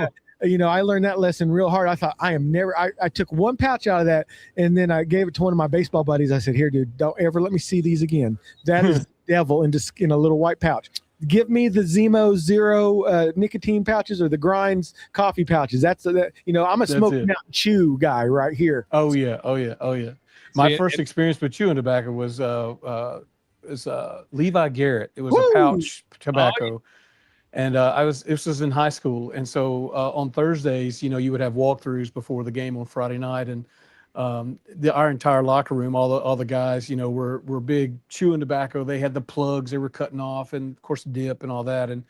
I learned that lesson real hard. I thought I took one pouch out of that, and then I gave it to one of my baseball buddies. I said, here, dude, don't ever let me see these again. That is devil in a little white pouch. Give me the Zemo Zero nicotine pouches or the Grinds coffee pouches. I'm a smoke out and chew guy right here. Oh yeah. My first experience with chewing tobacco was Levi Garrett. It was a pouch tobacco. And this was in high school. And so on Thursdays, you would have walkthroughs before the game on Friday night. And our entire locker room, all the guys, were big chewing tobacco. They had the plugs they were cutting off, and of course dip and all that. And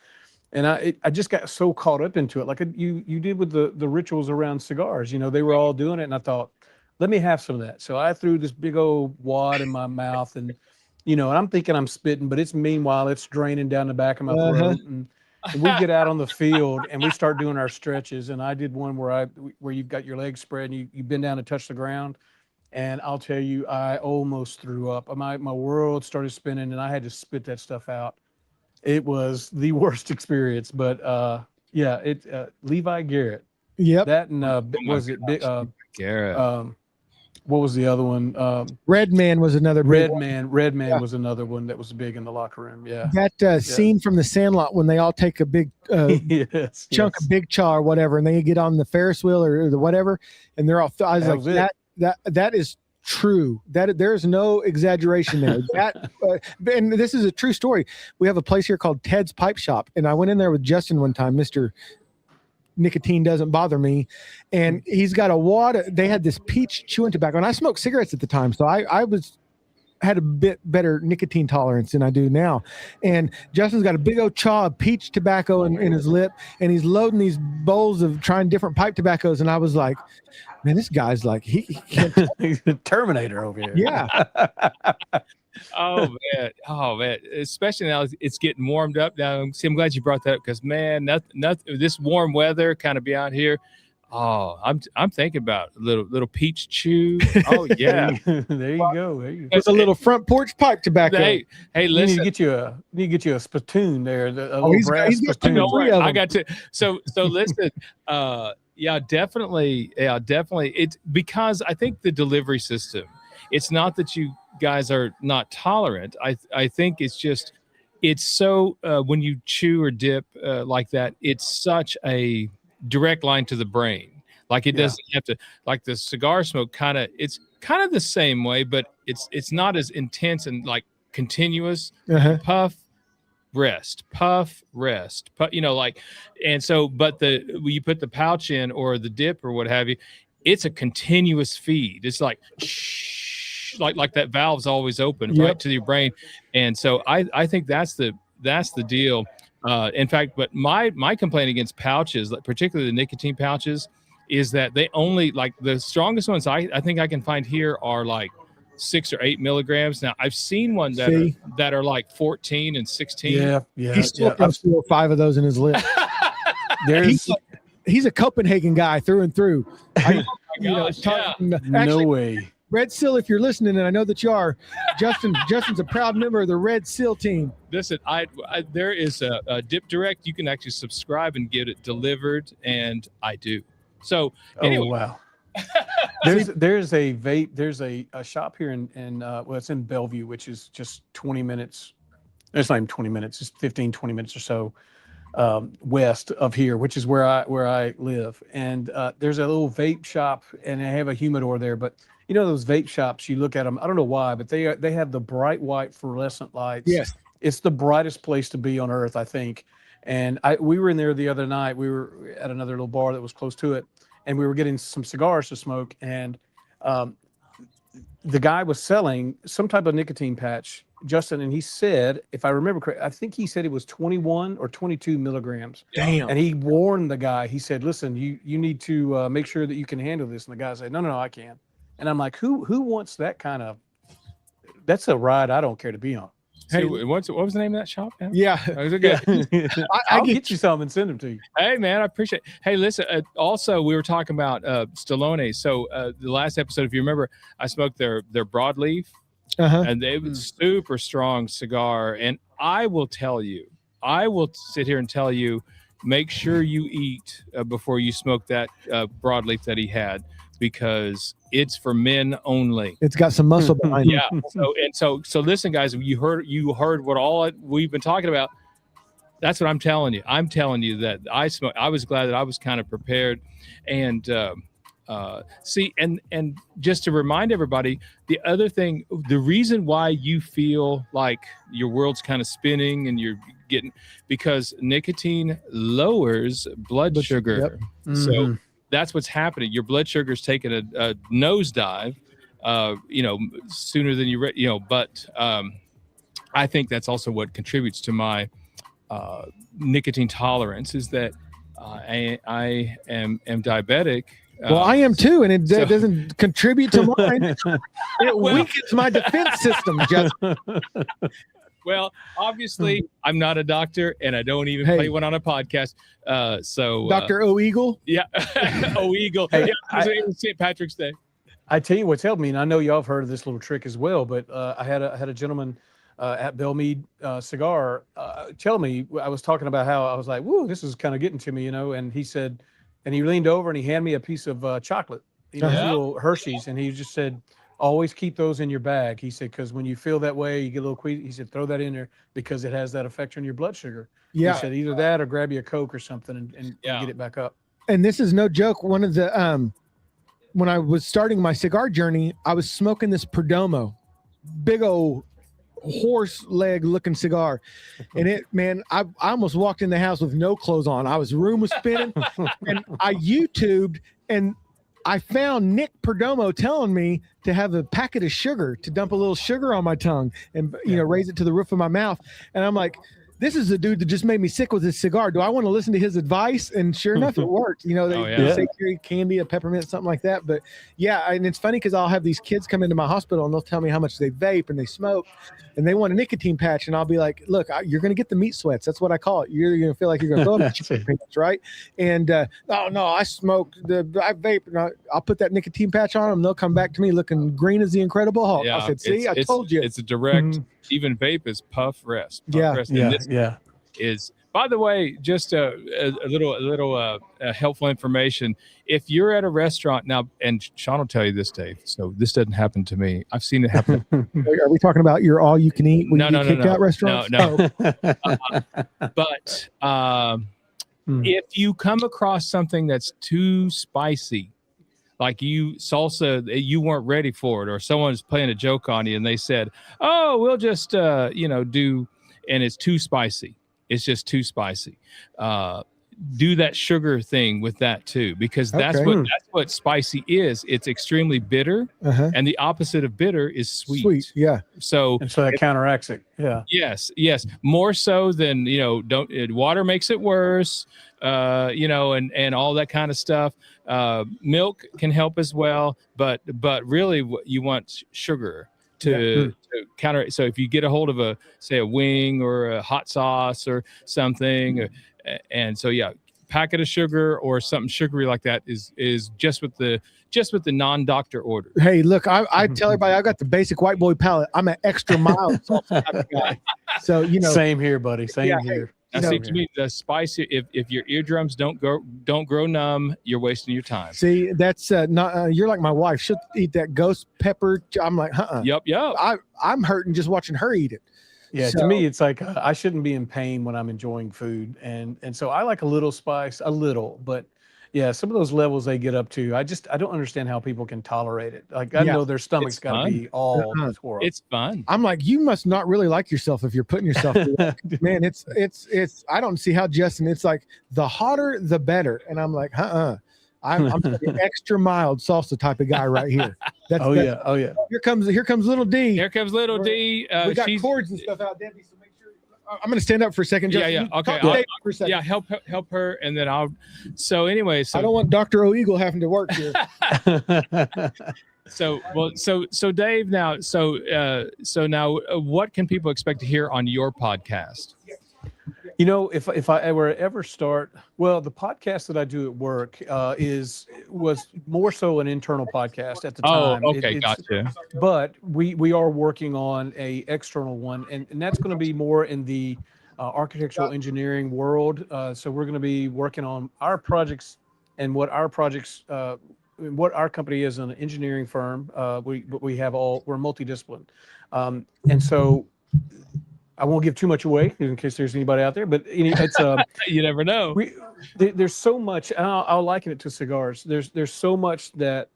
I just got so caught up into it, like you did with the rituals around cigars. They were all doing it, and I thought, let me have some of that. So I threw this big old wad in my mouth, and and I'm thinking I'm spitting, but meanwhile it's draining down the back of my throat. And we get out on the field and we start doing our stretches. And I did one where you've got your legs spread and you bend down to touch the ground. And I'll tell you, I almost threw up. My world started spinning, and I had to spit that stuff out. It was the worst experience, but Levi Garrett. Yep. That and was it big? Garrett. What was the other one? Red Man was another big one. Red Man was another one that was big in the locker room. Yeah. That scene from The Sandlot when they all take a big chunk of Big Chaw or whatever, and they get on the Ferris wheel or the whatever, and they're all. I was like, that is true. That there is no exaggeration there. And this is a true story. We have a place here called Ted's Pipe Shop, and I went in there with Justin one time, Mr. Nicotine Doesn't Bother Me, and he's got a wad. They had this peach chewing tobacco, and I smoked cigarettes at the time, so I had a bit better nicotine tolerance than I do now. And Justin's got a big old chaw of peach tobacco in his lip, and he's loading these bowls of trying different pipe tobaccos, and I was like, man, this guy's like he can't. He's the Terminator over here. Yeah. Oh man, especially now it's getting warmed up now. See, I'm glad you brought that up, because man, nothing this warm weather kind of be out here. Oh, I'm thinking about little peach chew. Oh yeah. There you go. It's a little front porch pipe tobacco. Hey, listen. You need to get you a spittoon there, a little brass spittoon. I got to. So listen. Definitely. It's because I think the delivery system. It's not that you guys are not tolerant. I think it's just, it's so when you chew or dip like that, it's such a direct line to the brain. Like it doesn't have to, like the cigar smoke it's kind of the same way, but it's not as intense and like continuous. Puff, rest, puff, rest, and so, but when you put the pouch in or the dip or what have you, it's a continuous feed. It's like like that valve's always open right to your brain. And so I think that's the deal. In fact, but my complaint against pouches, particularly the nicotine pouches, is that they only, like the strongest ones I think I can find here are like 6 or 8 milligrams. Now I've seen one that are like 14 and 16. Yeah. He still has 4 or 5 of those in his lip. He's a Copenhagen guy through and through. No way. Red Seal, if you're listening, and I know that you are, Justin's a proud member of the Red Seal team. Listen, there is a Dip Direct. You can actually subscribe and get it delivered, and I do. So anyway. Oh wow. There's a vape. There's a shop here in it's in Bellevue, which is just 20 minutes. It's not even 20 minutes. It's 15, 20 minutes or so west of here, which is where I live. And there's a little vape shop, and they have a humidor there. But you know those vape shops, you look at them. I don't know why, but they have the bright white fluorescent lights. Yes, it's the brightest place to be on earth, I think. And we were in there the other night. We were at another little bar that was close to it, and we were getting some cigars to smoke. And the guy was selling some type of nicotine patch, Justin, and he said, if I remember correctly, I think he said it was 21 or 22 milligrams. Damn. And he warned the guy. He said, listen, you need to make sure that you can handle this. And the guy said, no, I can. And I'm like, who wants that kind of, that's a ride I don't care to be on. Hey, what was the name of that shop? Man? Yeah. I'll get you some and send them to you. Hey, man, I appreciate it. Hey, listen, also, we were talking about Stallone. So the last episode, if you remember, I smoked their broadleaf, and they was super strong cigar. And I will sit here and tell you, make sure you eat before you smoke that broadleaf that he had, because it's for men only. It's got some muscle behind it. Yeah. So listen, guys, you heard what all we've been talking about. That's what I'm telling you. I'm telling you that I was glad that I was kind of prepared, and see, and just to remind everybody, the other thing, the reason why you feel like your world's kind of spinning and you're getting, because nicotine lowers blood sugar. Yep. So that's what's happening. Your blood sugar's taking a nosedive, sooner than you but I think that's also what contributes to my nicotine tolerance, is that I am diabetic. Well, I am too, and it doesn't contribute to mine. It weakens my defense system, Justin. Well, obviously, I'm not a doctor, and I don't even play one on a podcast. So, Dr. O Eagle? Yeah. O Eagle. Hey, St. Patrick's Day. I tell you what's helped me, and I know y'all have heard of this little trick as well, but I had a gentleman at Belmead Cigar tell me, I was talking about how I was like, whoa, this is kind of getting to me, and he said, and he leaned over and he handed me a piece of chocolate, little Hershey's, and he just said, always keep those in your bag. He said, because when you feel that way, you get a little queasy. He said, throw that in there because it has that effect on your blood sugar. Yeah. He said, either that or grab you a Coke or something and get it back up. And this is no joke. One of the, when I was starting my cigar journey, I was smoking this Perdomo, big old horse leg looking cigar, and I almost walked in the house with no clothes on. Room was spinning, and I YouTubed, and I found Nick Perdomo telling me to have a packet of sugar, to dump a little sugar on my tongue and raise it to the roof of my mouth. And I'm like, this is a dude that just made me sick with his cigar. Do I want to listen to his advice? And sure enough, it worked. They say carry candy, a peppermint, something like that. But yeah, and it's funny because I'll have these kids come into my hospital and they'll tell me how much they vape and they smoke, and they want a nicotine patch. And I'll be like, look, you're going to get the meat sweats. That's what I call it. You're going to feel like you're going to throw up pants, right? And oh no, I smoke, I vape, and I'll put that nicotine patch on them. They'll come back to me looking green as the Incredible Hulk. I said, see, I told you. It's a direct, even vape is puff rest. Rest. Is, by the way, just a little helpful information. If you're at a restaurant now, and Sean will tell you this, Dave, so this doesn't happen to me. I've seen it happen. Are we talking about your all you can eat when you get kicked out restaurants? No. But if you come across something that's too spicy, like salsa, you weren't ready for it, or someone's playing a joke on you and they said, oh, we'll just do, and it's too spicy. It's just too spicy. Do that sugar thing with that too, because that's what spicy is. It's extremely bitter, and the opposite of bitter is sweet. Yeah. So that counteracts it. Yeah. Yes. More so than water makes it worse. And all that kind of stuff. Milk can help as well, but really you want sugar to counter. So if you get a hold of a wing or a hot sauce or something, and so packet of sugar or something sugary like that is just with the non-doctor order. Hey, look, I tell everybody I got the basic white boy palate. I'm an extra mild salsa kind of guy. So same here, buddy. Same here. Now, see, to me, the spicy. If your eardrums don't grow numb, you're wasting your time. See, that's not. You're like my wife. She'll eat that ghost pepper. I'm like, Yep. I'm hurting just watching her eat it. Yeah, to me, it's like I shouldn't be in pain when I'm enjoying food, and so I like a little spice, but yeah, some of those levels they get up to, I don't understand how people can tolerate it. Like I know their stomach's got to be all tore up. It's fun. I'm like, you must not really like yourself if you're putting yourself through that. Man, it's. I don't see how, Justin. It's like the hotter the better, and I'm like, I'm an extra mild salsa type of guy right here. Oh yeah. Here comes little D. Here comes little D. We got cords and stuff out, Debbie. So make sure. I'm going to stand up for a second. Justin. Yeah. Okay. For a second. Yeah. Help her, and then I'll. So anyway, I don't want Dr. O Eagle having to work here. So Dave, now, now, what can people expect to hear on your podcast? If I ever start, well, the podcast that I do at work was more so an internal podcast at the time. Oh, okay, gotcha. But we are working on a external one, and that's going to be more in the architectural engineering world. So we're going to be working on our projects and what our company is, an engineering firm. We have we're multidisciplined. And so I won't give too much away in case there's anybody out there, but it's You never know. there's so much. I'll liken it to cigars. There's so much that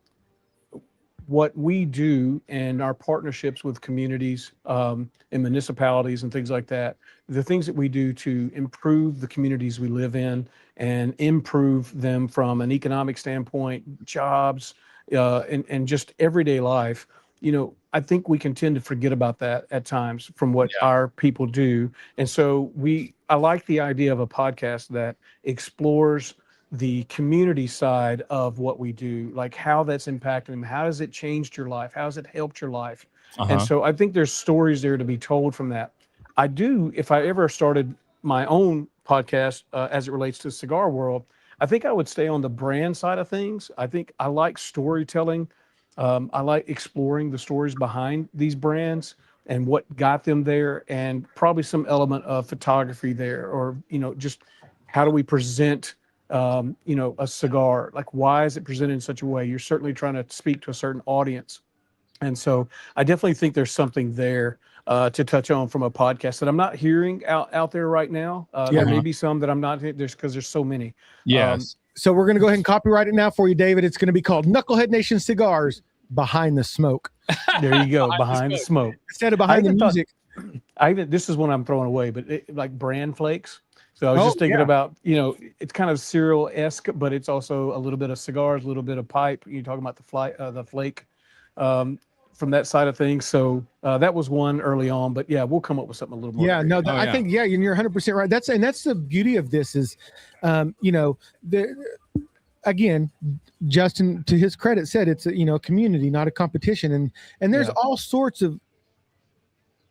what we do and our partnerships with communities and municipalities and things like that, the things that we do to improve the communities we live in and improve them from an economic standpoint, jobs, and just everyday life. I think we can tend to forget about that at times from what our people do. And so I like the idea of a podcast that explores the community side of what we do, like how that's impacted them. How has it changed your life? How has it helped your life? And so I think there's stories there to be told from that. If I ever started my own podcast as it relates to the cigar world, I think I would stay on the brand side of things. I think I like storytelling. I like exploring the stories behind these brands and what got them there, and probably some element of photography there, or, just how do we present a cigar? Like, why is it presented in such a way? You're certainly trying to speak to a certain audience. And so I definitely think there's something there to touch on from a podcast that I'm not hearing out there right now. There may be some that I'm not, because there's so many. Yes. So we're going to go ahead and copyright it now for you, David. It's going to be called Knucklehead Nation Cigars Behind the Smoke. There you go. Behind the smoke. Instead of behind the music. This is one I'm throwing away, but like bran flakes. So I was just thinking about, it's kind of cereal-esque, but it's also a little bit of cigars, a little bit of pipe. You're talking about the flake from that side of things. So that was one early on, but we'll come up with something a little more. Yeah, no, I think, you're 100% right. That's the beauty of this is, again, Justin, to his credit, said it's a community, not a competition, and there's all sorts of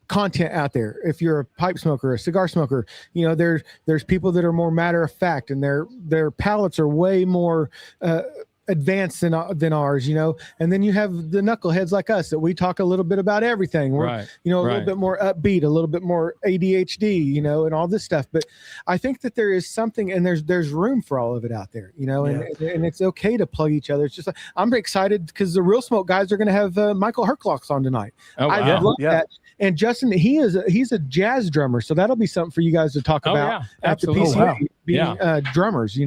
content out there. If you're a pipe smoker, a cigar smoker, there's people that are more matter of fact, and their palates are way more advanced than ours, and then you have the knuckleheads like us that we talk a little bit about everything. We're a little bit more upbeat, a little bit more ADHD, and all this stuff. But I think that there is something, and there's room for all of it out there, and it's okay to plug each other. It's just like, I'm excited because the Real Smoke guys are going to have Michael Herklox on tonight. I love that. And Justin, he's a jazz drummer, so that'll be something for you guys to talk about at the PCA, being drummers,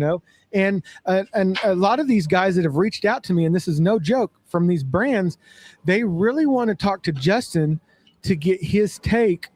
And a lot of these guys that have reached out to me, and this is no joke, from these brands, they really want to talk to Justin to get his take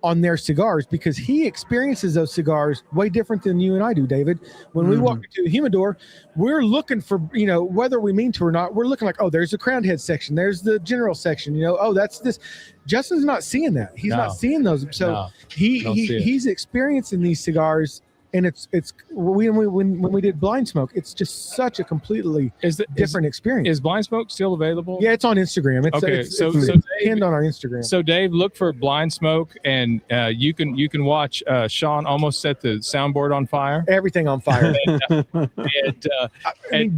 on their cigars, because he experiences those cigars way different than you and I do, David. When we walk into the humidor, we're looking for, whether we mean to or not, we're looking like, oh, there's the crown head section, there's the general section, oh, that's this. Justin's not seeing that. He's not seeing those. So he's experiencing these cigars. And it's when we did Blind Smoke, it's just such a completely different experience. Is Blind Smoke still available? Yeah, it's on Instagram. It's pinned on our Instagram. So Dave, look for Blind Smoke, and you can watch Sean almost set the soundboard on fire. Everything on fire.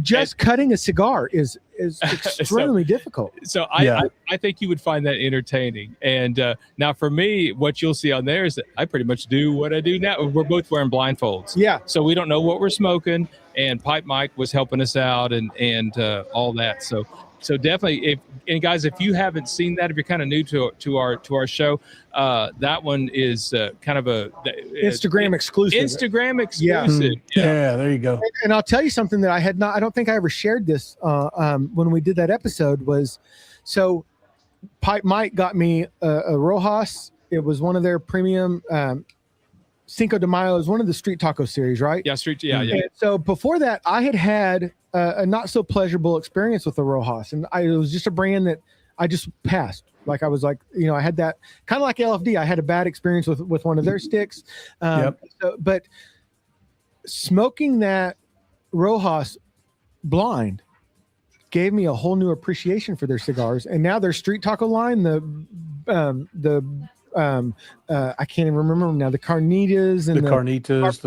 Just cutting a cigar is extremely difficult. So I think you would find that entertaining. And now for me, what you'll see on there is that I pretty much do what I do now. We're both wearing blindfolds. Yeah. So we don't know what we're smoking, and Pipe Mike was helping us out and all that. So definitely, if you haven't seen that, if you're kind of new to our show, that one is kind of a Instagram exclusive. Instagram exclusive. Yeah, there you go. And I'll tell you something that I don't think I ever shared this when we did that episode was, so Pipe Mike got me a Rojas. It was one of their premium. Cinco de Mayo is one of the street taco series, right? Yeah, yeah. And so before that, I had a not so pleasurable experience with the Rojas, and it was just a brand that I just passed. Like I was like, I had that kind of like LFD. I had a bad experience with one of their sticks. But smoking that Rojas blind gave me a whole new appreciation for their cigars, and now their street taco line, I can't even remember now. The carnitas and the carnitas,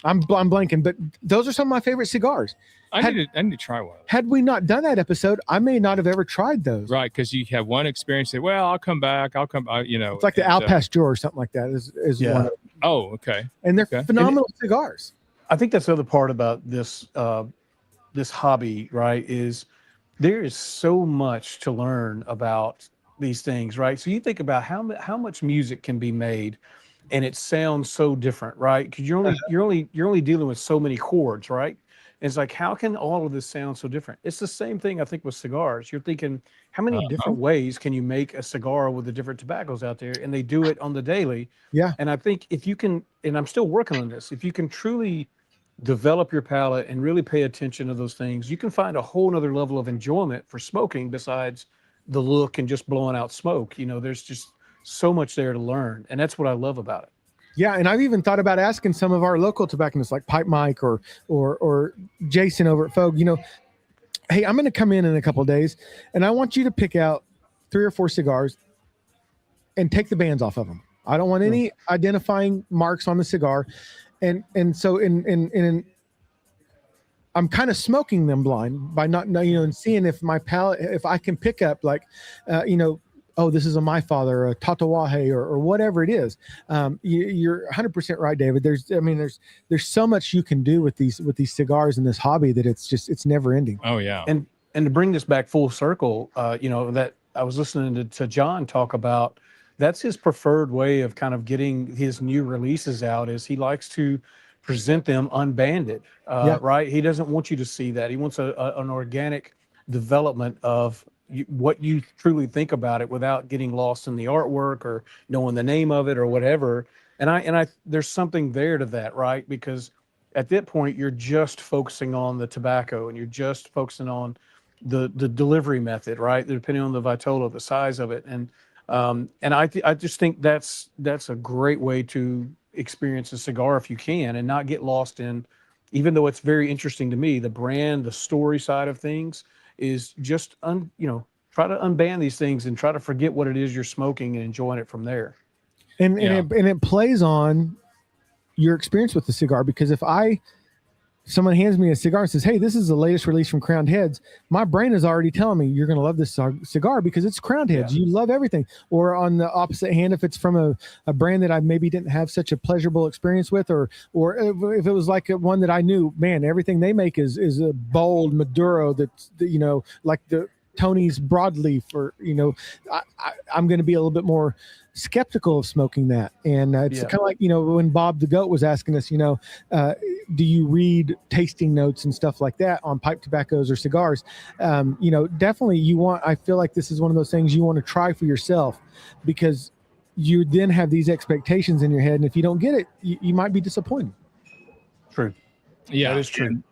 I'm blanking, but those are some of my favorite cigars. I need to try one. Had we not done that episode, I may not have ever tried those. Right, because you have one experience. Say, well, I'll come back. It's like the Al Pasteur or something like that. Is Yeah. one. Oh, okay. And they're phenomenal cigars. I think that's the other part about this this hobby, right? Is there is so much to learn about these things, right? So you think about how much music can be made, and it sounds so different, right? Because you're only dealing with so many chords, right? And it's like, how can all of this sound so different? It's the same thing I think with cigars. You're thinking, how many different ways can you make a cigar with the different tobaccos out there? And they do it on the daily. Yeah. And I think if you can, and I'm still working on this, if you can truly develop your palate and really pay attention to those things, you can find a whole nother level of enjoyment for smoking besides the look and just blowing out smoke. You know, there's just so much there to learn. And that's what I love about it. Yeah, and I've even thought about asking some of our local tobacconists like Pipe Mike or Jason over at Fogue, hey, I'm going to come in a couple of days, and I want you to pick out 3 or 4 cigars and take the bands off of them. I don't want any identifying marks on the cigar, and so in I'm kind of smoking them blind by not and seeing if my palate, if I can pick up like oh, this is a My Father, or a Tatawahe, or whatever it is. You're 100% right, David. There's so much you can do with these cigars and this hobby that it's never ending. Oh yeah. And to bring this back full circle, that I was listening to John talk about, that's his preferred way of kind of getting his new releases out, is he likes to present them unbanded, right? He doesn't want you to see that. He wants an organic development of what you truly think about it without getting lost in the artwork or knowing the name of it or whatever. And I there's something there to that, right? Because at that point you're just focusing on the tobacco and you're just focusing on the delivery method, right? Depending on the vitola, the size of it. And I just think that's a great way to experience a cigar if you can, and not get lost in, even though it's very interesting to me, the brand, the story side of things is just try to unban these things and try to forget what it is you're smoking and enjoying it from there. And it plays on your experience with the cigar, because if someone hands me a cigar and says, hey, this is the latest release from Crowned Heads, my brain is already telling me you're going to love this cigar because it's Crowned Heads. Yeah. You love everything. Or on the opposite hand, if it's from a brand that I maybe didn't have such a pleasurable experience with, or if it was like one that I knew, man, everything they make is a bold Maduro that's, like the Tony's broadleaf, or, I'm going to be a little bit more skeptical of smoking that. And it's kind of like, when Bob the Goat was asking us, do you read tasting notes and stuff like that on pipe tobaccos or cigars? Definitely I feel like this is one of those things you want to try for yourself, because you then have these expectations in your head. And if you don't get it, you might be disappointed. True. Yeah, that is true.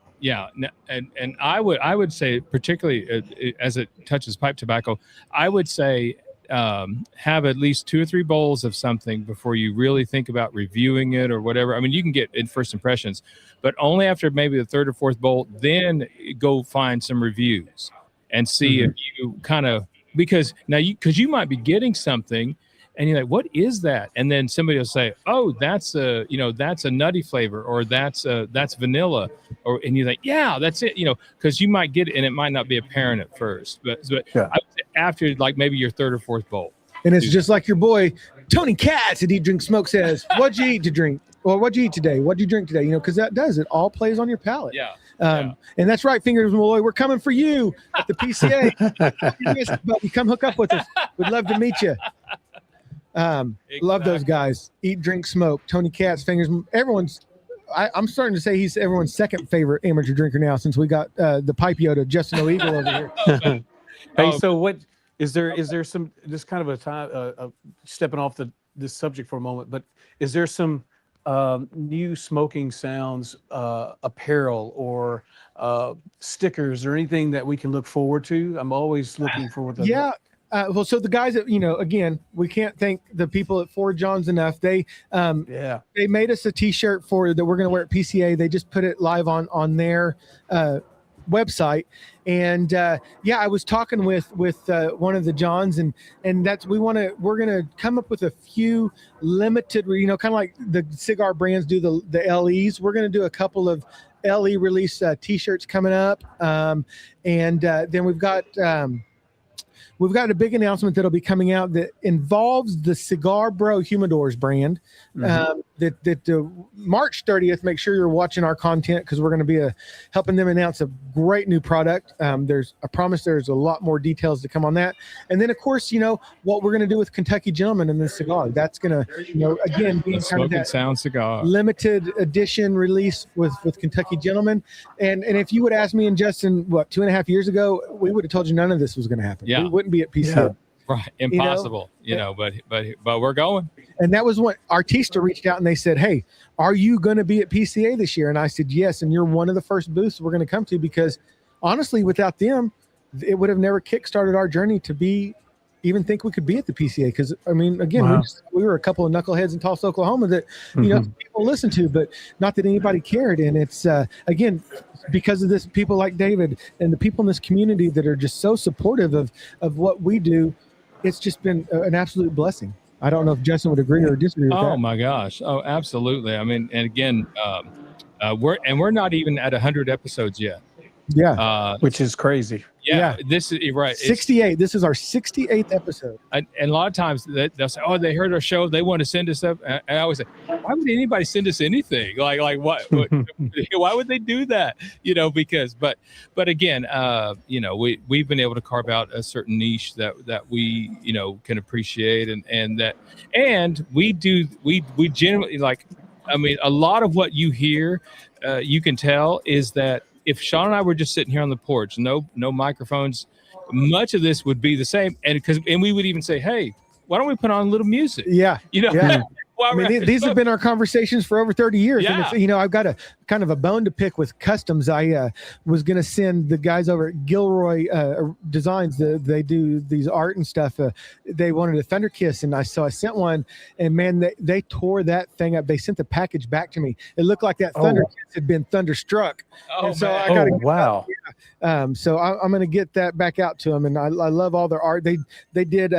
And I would say, particularly as it touches pipe tobacco, I would say have at least 2 or 3 bowls of something before you really think about reviewing it or whatever. I mean, you can get in first impressions, but only after maybe the 3rd or 4th bowl, then go find some reviews and see if you kind of, because you might be getting something and you're like, what is that? And then somebody will say, oh, that's a nutty flavor, or that's vanilla, and you're like, yeah, that's it, because you might get it and it might not be apparent at first, but after like maybe your 3rd or 4th bowl. And it's just like your boy Tony Katz at Eat Drink Smoke says, what'd you eat to drink? Or what'd you eat today? What'd you drink today? Because it all plays on your palate. Yeah. And that's right, Fingers Malloy, we're coming for you at the PCA. Come hook up with us. We'd love to meet you. Exactly. Love those guys. Eat, Drink, Smoke. Tony Katz, Fingers. I'm starting to say he's everyone's second favorite amateur drinker now, since we got the pipe Yoda, Justin O'Eagle over here. Hey, so what is there some, just kind of a time stepping off this subject for a moment, but is there some new Smoking Sounds apparel or stickers or anything that we can look forward to? I'm always looking forward to well, so the guys that, again, we can't thank the people at Fort Johns enough. They made us a t-shirt that we're going to wear at PCA. They just put it live on their website. And yeah, I was talking with one of the Johns, and that's we're gonna come up with a few limited, kind of like the cigar brands do the LEs. We're gonna do a couple of LE release t-shirts coming up, and then we've got a big announcement that'll be coming out that involves the Cigar Bro Humidors brand. That March 30th, make sure you're watching our content, because we're going to be helping them announce a great new product. I promise there's a lot more details to come on that. And then, of course, what we're going to do with Kentucky Gentleman and this cigar. That's going to, again, be kind of Smokin that Sounds cigar. limited edition release with Kentucky Gentleman. And if you would ask me and Justin, 2.5 years ago, we would have told you none of this was going to happen. Yeah. We wouldn't be at PCA. Yeah. Right, impossible, but we're going. And that was when Artista reached out and they said, "Hey, are you going to be at PCA this year?" And I said, "Yes." And you're one of the first booths we're going to come to, because honestly, without them, it would have never kickstarted our journey to even think we could be at the PCA. Because I mean, again, Wow. we were a couple of knuckleheads in Tulsa, Oklahoma that people listen to, but not that anybody cared. And it's again, because of this, people like David and the people in this community that are just so supportive of what we do. It's just been an absolute blessing. I don't know if Justin would agree or disagree with that. Oh my gosh! Oh, absolutely. I mean, and again, we're not even at 100 episodes yet. Yeah, Which is crazy. Yeah, this is right. 68. This is our 68th episode. And a lot of times they'll say, "Oh, they heard our show. They want to send us stuff." And I always say, "Why would anybody send us anything? Like what? Why would they do that? Because but again, we've been able to carve out a certain niche that we can appreciate, and we generally like. I mean, a lot of what you hear, you can tell is that if Sean and I were just sitting here on the porch, no microphones, much of this would be the same. And we would even say, "Hey, why don't we put on a little music?" Yeah. Yeah. While I we're mean, these have been our conversations for over 30 years. Yeah. And it's, I've got a kind of a bone to pick with customs. I was going to send the guys over at Gilroy Designs. They do these art and stuff. They wanted a Thunder Kiss, and I sent one, and man, they tore that thing up. They sent the package back to me. It looked like that Thunder Kiss had been thunderstruck. Oh, and so man. I got to Wow. so I'm going to get that back out to them, and I love all their art. They did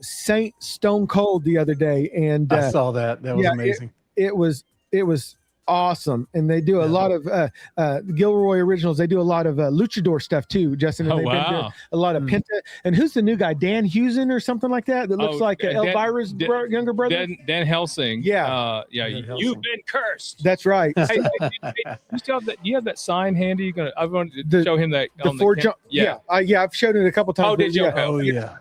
Saint Stone Cold the other day, and I saw that. That was amazing. It was awesome. And they do a lot of Gilroy Originals. They do a lot of luchador stuff too, Justin. And they've been doing a lot of Penta. And who's the new guy? Dan Husen or something like that? That looks like Elvira's younger brother. Dan Helsing. Yeah. You've been cursed. That's right. Hey, you still have that? You have that sign handy? I'm going to show him that. The Ford Jump. Yeah. I've showed it a couple times. Oh, did you? Oh, yeah.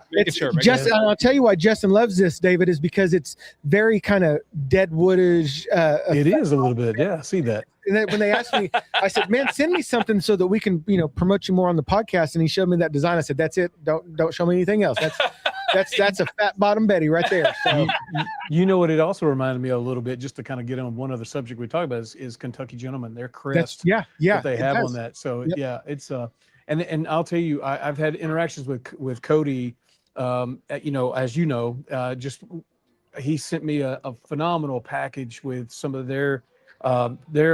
Justin, I'll tell you why Justin loves this, David, is because it's very kind of deadwoodish. It is a little bit. Yeah, I see that. And then when they asked me, I said, "Man, send me something so that we can, promote you more on the podcast." And he showed me that design. I said, "That's it. Don't show me anything else. That's a fat bottom Betty right there." So. You know what it also reminded me of a little bit, just to kind of get on one other subject we talked about is Kentucky Gentleman, their crest that they have on that. So yeah, it's and I'll tell you, I've had interactions with Cody, as you know, just he sent me a phenomenal package with some of their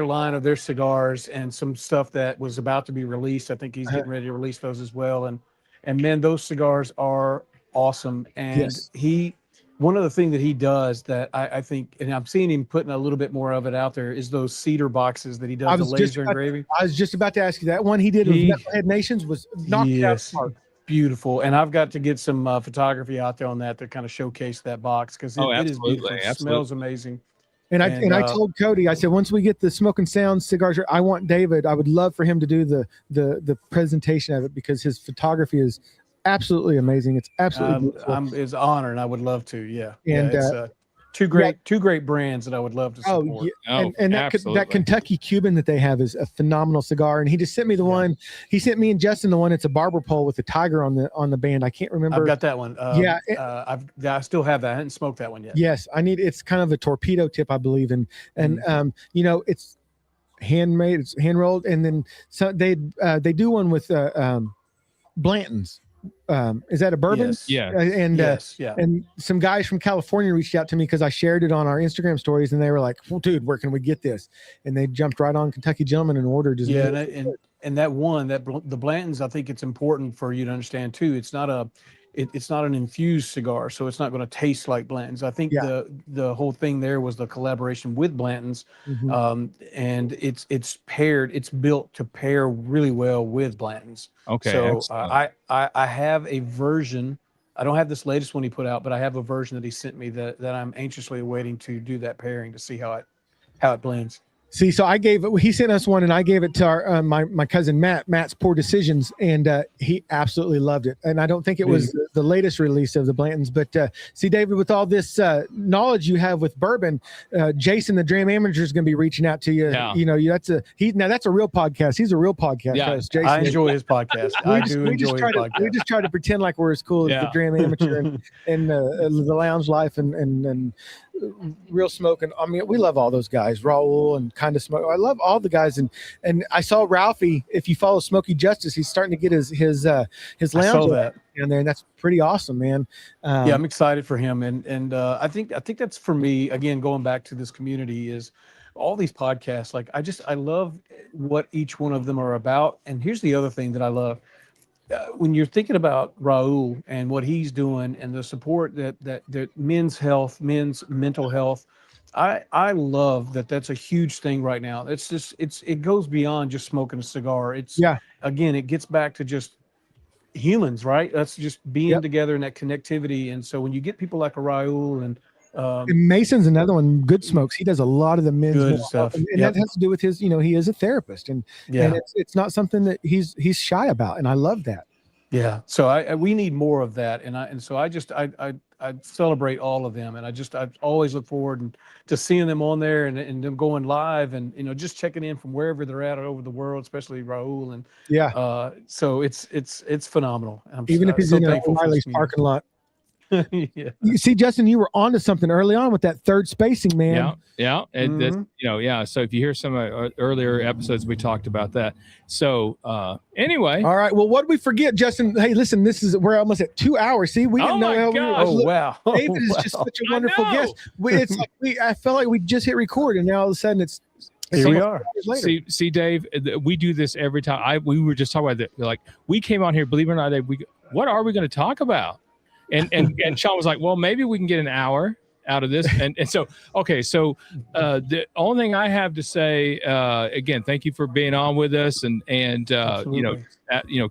line of their cigars and some stuff that was about to be released. I think he's getting ready to release those as well. And man, those cigars are awesome. And one of the things that he does that I think, and I'm seeing him putting a little bit more of it out there, is those cedar boxes that he does, the laser engraving. I was just about to ask you that one he did with Knucklehead Nations was knocked out. Beautiful. And I've got to get some photography out there on that to kind of showcase that box, because it is beautiful. It smells amazing. And I told Cody, I said, once we get the Smokin Sounds cigars, I want David. I would love for him to do the presentation of it, because his photography is absolutely amazing. It's absolutely beautiful. It's an honor, and I would love to. Yeah. And it's two great brands that I would love to support. And that Kentucky Cuban that they have is a phenomenal cigar. And he just sent me the one. He sent me and Justin the one. It's a barber pole with a tiger on the band. I can't remember. I've got that one. I still have that. I hadn't smoked that one yet. Yes, it's kind of a torpedo tip, I believe, and it's handmade, it's hand rolled, and then they do one with Blanton's. Is that a bourbon? Yes. Yeah. And some guys from California reached out to me because I shared it on our Instagram stories, and they were like, "Well, dude, where can we get this?" And they jumped right on Kentucky Gentleman and ordered. And the Blanton's, I think it's important for you to understand too. It's not it's not an infused cigar, so it's not going to taste like Blanton's. I think Yeah. the whole thing there was the collaboration with Blanton's, Mhm. and it's built to pair really well with Blanton's. Okay, So excellent. I have a version. I don't have this latest one he put out, but I have a version that he sent me that I'm anxiously awaiting to do that pairing to see how it blends. See, so he sent us one, and I gave it to our my cousin Matt's Poor Decisions, and he absolutely loved it. And I don't think it was the latest release of the Blantons, but see, David, with all this knowledge you have with bourbon, Jason the Dram Amateur is going to be reaching out to you. Yeah. You know, that's a real podcast. He's a real podcast. Yeah. host, Jason. I enjoy his podcast. I do enjoy his podcast. We just try to pretend like we're as cool as the Yeah. Dram Amateur and the Lounge Life and Real Smoking. I mean, we love all those guys, Raul and Kind of Smoke. I love all the guys, and I saw Ralphie. If you follow Smoky Justice, he's starting to get his I lounge saw that. down there, and that's pretty awesome, man. Yeah, I'm excited for him, and I think that's for me again. Going back to this community is all these podcasts. Like I love what each one of them are about. And here's the other thing that I love. When you're thinking about Raul and what he's doing and the support that men's health, men's mental health, I love that's a huge thing right now. It's just it goes beyond just smoking a cigar. Again, it gets back to just humans, right? That's just being together in that connectivity. And so when you get people like a Raul and Mason's another one, Good Smokes. He does a lot of the men's Good mental stuff. health, and that has to do with his, he is a therapist, and it's not something that he's shy about, and I love that. Yeah. So we need more of that. And so I celebrate all of them. And I always look forward to seeing them on there and them going live and, just checking in from wherever they're at over the world, especially Raul. And so it's phenomenal. Even if he's in O'Reilly's parking lot. Yeah. You see, Justin, you were onto something early on with that third spacing, man. Yeah. And that's, so if you hear some earlier episodes, we talked about that. So anyway. All right. Well, what did we forget, Justin? Hey, listen, we're almost at 2 hours. See, we didn't know how we were. Oh, wow. David is just such a wonderful guest. It's like I felt like we just hit record, and now all of a sudden here we are. See, Dave, we do this every time. We were just talking about that. Like, we came on here, believe it or not, Dave, what are we going to talk about? And Sean was like, well, maybe we can get an hour out of this. And so, okay. So the only thing I have to say, again, thank you for being on with us and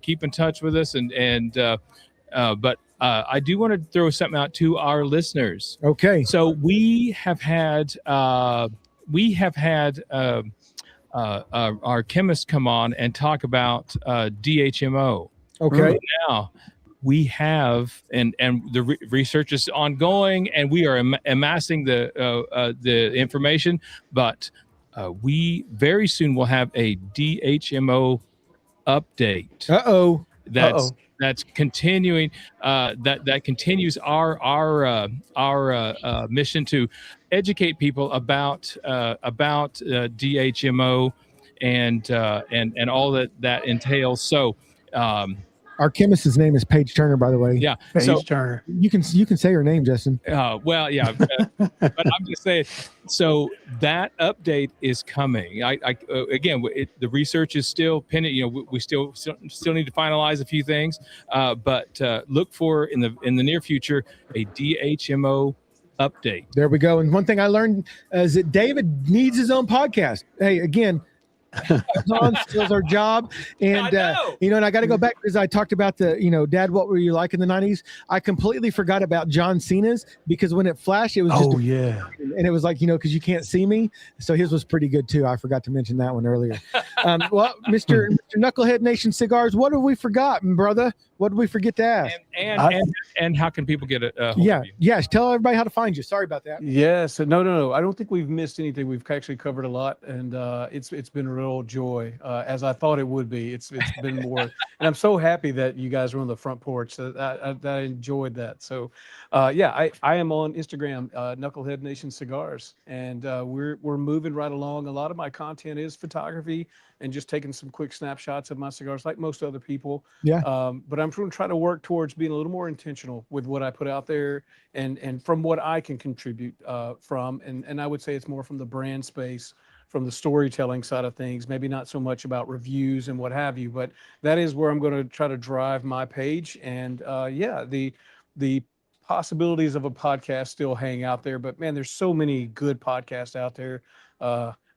keep in touch with us. But I do want to throw something out to our listeners. Okay. So we have had our chemist come on and talk about DHMO. Okay. Now, we have, and the research is ongoing, and we are amassing the information. But we very soon will have a DHMO update. That's continuing. That continues our mission to educate people about DHMO and all that entails. So. Our chemist's name is Paige Turner, by the way. Yeah, Paige Turner. You can say her name, Justin. Well, yeah, but I'm just saying. So that update is coming. Again, the research is still pending. We still need to finalize a few things, but look for in the near future a DHMO update. There we go. And one thing I learned is that David needs his own podcast. Hey, again. John steals our job, and and I got to go back because I talked about Dad, what were you like in the 90s? I completely forgot about John Cena's because when it flashed, it was just and it was like because you can't see me, so his was pretty good too. I forgot to mention that one earlier. Well, Mr. Knucklehead Nation Cigars, what have we forgotten, brother? What did we forget to ask? And how can people get it? Yes. Tell everybody how to find you. Sorry about that. Yes. No. I don't think we've missed anything. We've actually covered a lot, and it's been a real joy, as I thought it would be. It's been more, and I'm so happy that you guys were on the front porch. I enjoyed that. So, I am on Instagram, Knucklehead Nation Cigars, and we're moving right along. A lot of my content is photography and just taking some quick snapshots of my cigars, like most other people. Yeah. But I'm trying to try to work towards being a little more intentional with what I put out there, and from what I can contribute from, and I would say it's more from the brand space the storytelling side of things, maybe not so much about reviews and what have you, but that is where I'm going to try to drive my page. And yeah, the possibilities of a podcast still hang out there, but man, there's so many good podcasts out there.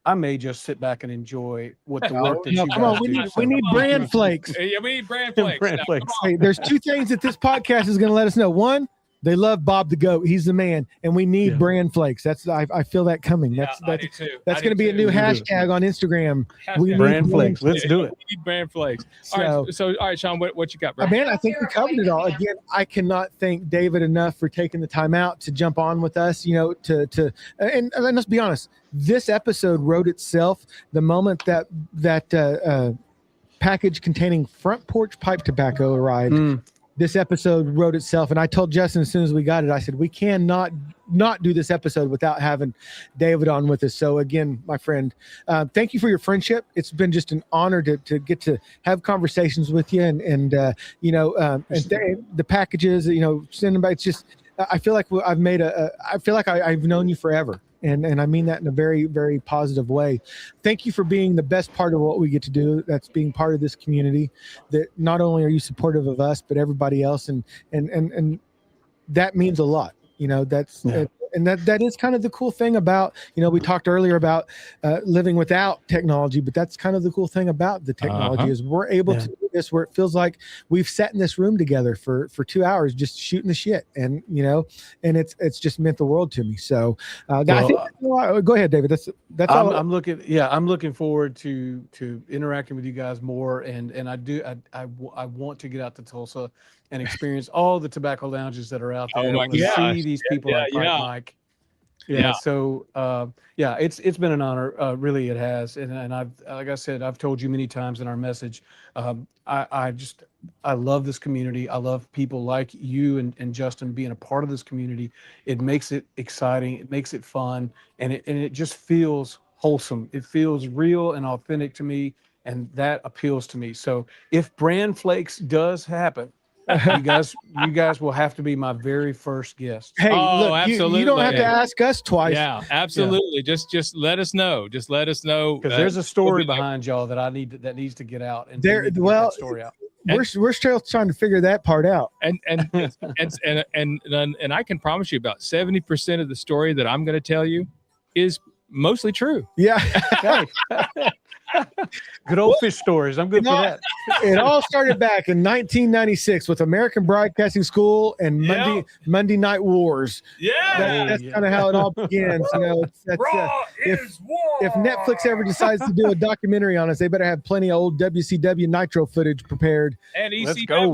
I may just sit back and enjoy what the work that you Come on, guys we do. need, we need brand flakes. Yeah, we need brand flakes. Brand Now, flakes. Hey, there's two things that this podcast is going to let us know. One, they love Bob the Goat. He's the man, and we need Yeah. brand flakes. I feel that coming. Yeah, That's I do too. that's I going to do be a too. new We do. hashtag on Instagram. We need Brand flakes. Let's do it. We need brand flakes. All So, right, so all right, Sean, what you got, bro? man, I think we covered it all. Again, I cannot thank David enough for taking the time out to jump on with us. You know, and let's be honest. This episode wrote itself the moment that package containing front porch pipe tobacco arrived. This episode wrote itself, and I told Justin as soon as we got it, I said we cannot not do this episode without having David on with us. So again, my friend, thank you for your friendship. It's been just an honor to get to have conversations with you, and the packages, sending back. It's just I feel like I've known you forever. And I mean that in a very, very positive way. Thank you for being the best part of what we get to do. That's being part of this community. That not only are you supportive of us, but everybody else, and that means a lot. That is kind of the cool thing about, we talked earlier about living without technology, but that's kind of the cool thing about the technology is we're able to do this where it feels like we've sat in this room together for 2 hours just shooting the shit, and it's just meant the world to me. So I think go ahead, David. That's all. I'm looking forward to interacting with you guys more, and I want to get out to Tulsa and experience all the tobacco lounges that are out there. Oh my I want to gosh. see these people at Pipe Mike. Yeah. So it's been an honor. Really, it has. And I've, like I said, I've told you many times in our message. I love this community. I love people like you and Justin being a part of this community. It makes it exciting. It makes it fun, and it just feels wholesome. It feels real and authentic to me, and that appeals to me. So if brand flakes does happen, you guys will have to be my very first guest. Hey, look, absolutely. you don't have to ask us twice. Yeah, absolutely. Yeah. Just let us know. Just let us know. Because there's a story behind y'all that needs to get out. And There, well, that story out. We're still trying to figure that part out. And I can promise you about 70% of the story that I'm going to tell you is mostly true. Yeah. Good old fish stories. I'm good for that. It all started back in 1996 with American Broadcasting School and Monday Night Wars. Yeah. That's kind of how it all begins. If Netflix ever decides to do a documentary on us, they better have plenty of old WCW Nitro footage prepared. And ECW. Let's go.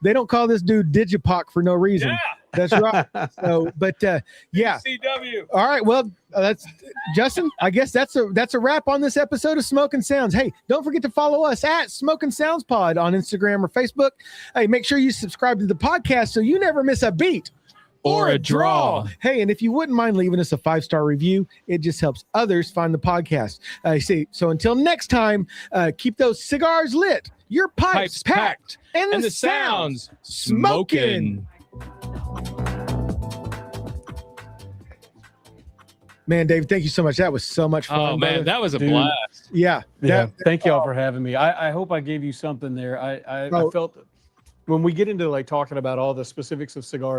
They don't call this dude Digipoc for no reason. Yeah. That's right. So, but yeah. ECW. All right. Well, that's Justin. I guess that's a wrap on this episode of Smokin Sounds. Hey, don't forget to follow us at Smokin Sounds Pod on Instagram or Facebook. Hey, make sure you subscribe to the podcast so you never miss a beat Or a draw. Hey, and if you wouldn't mind leaving us a 5-star review, it just helps others find the podcast. So until next time, keep those cigars lit, your pipes packed, and the sounds smoking. Man, Dave, thank you so much. That was so much fun. Oh, man, brother. that was a Dude. blast. Yeah. Thank y'all for having me. I hope I gave you something there. I felt when we get into like talking about all the specifics of cigars.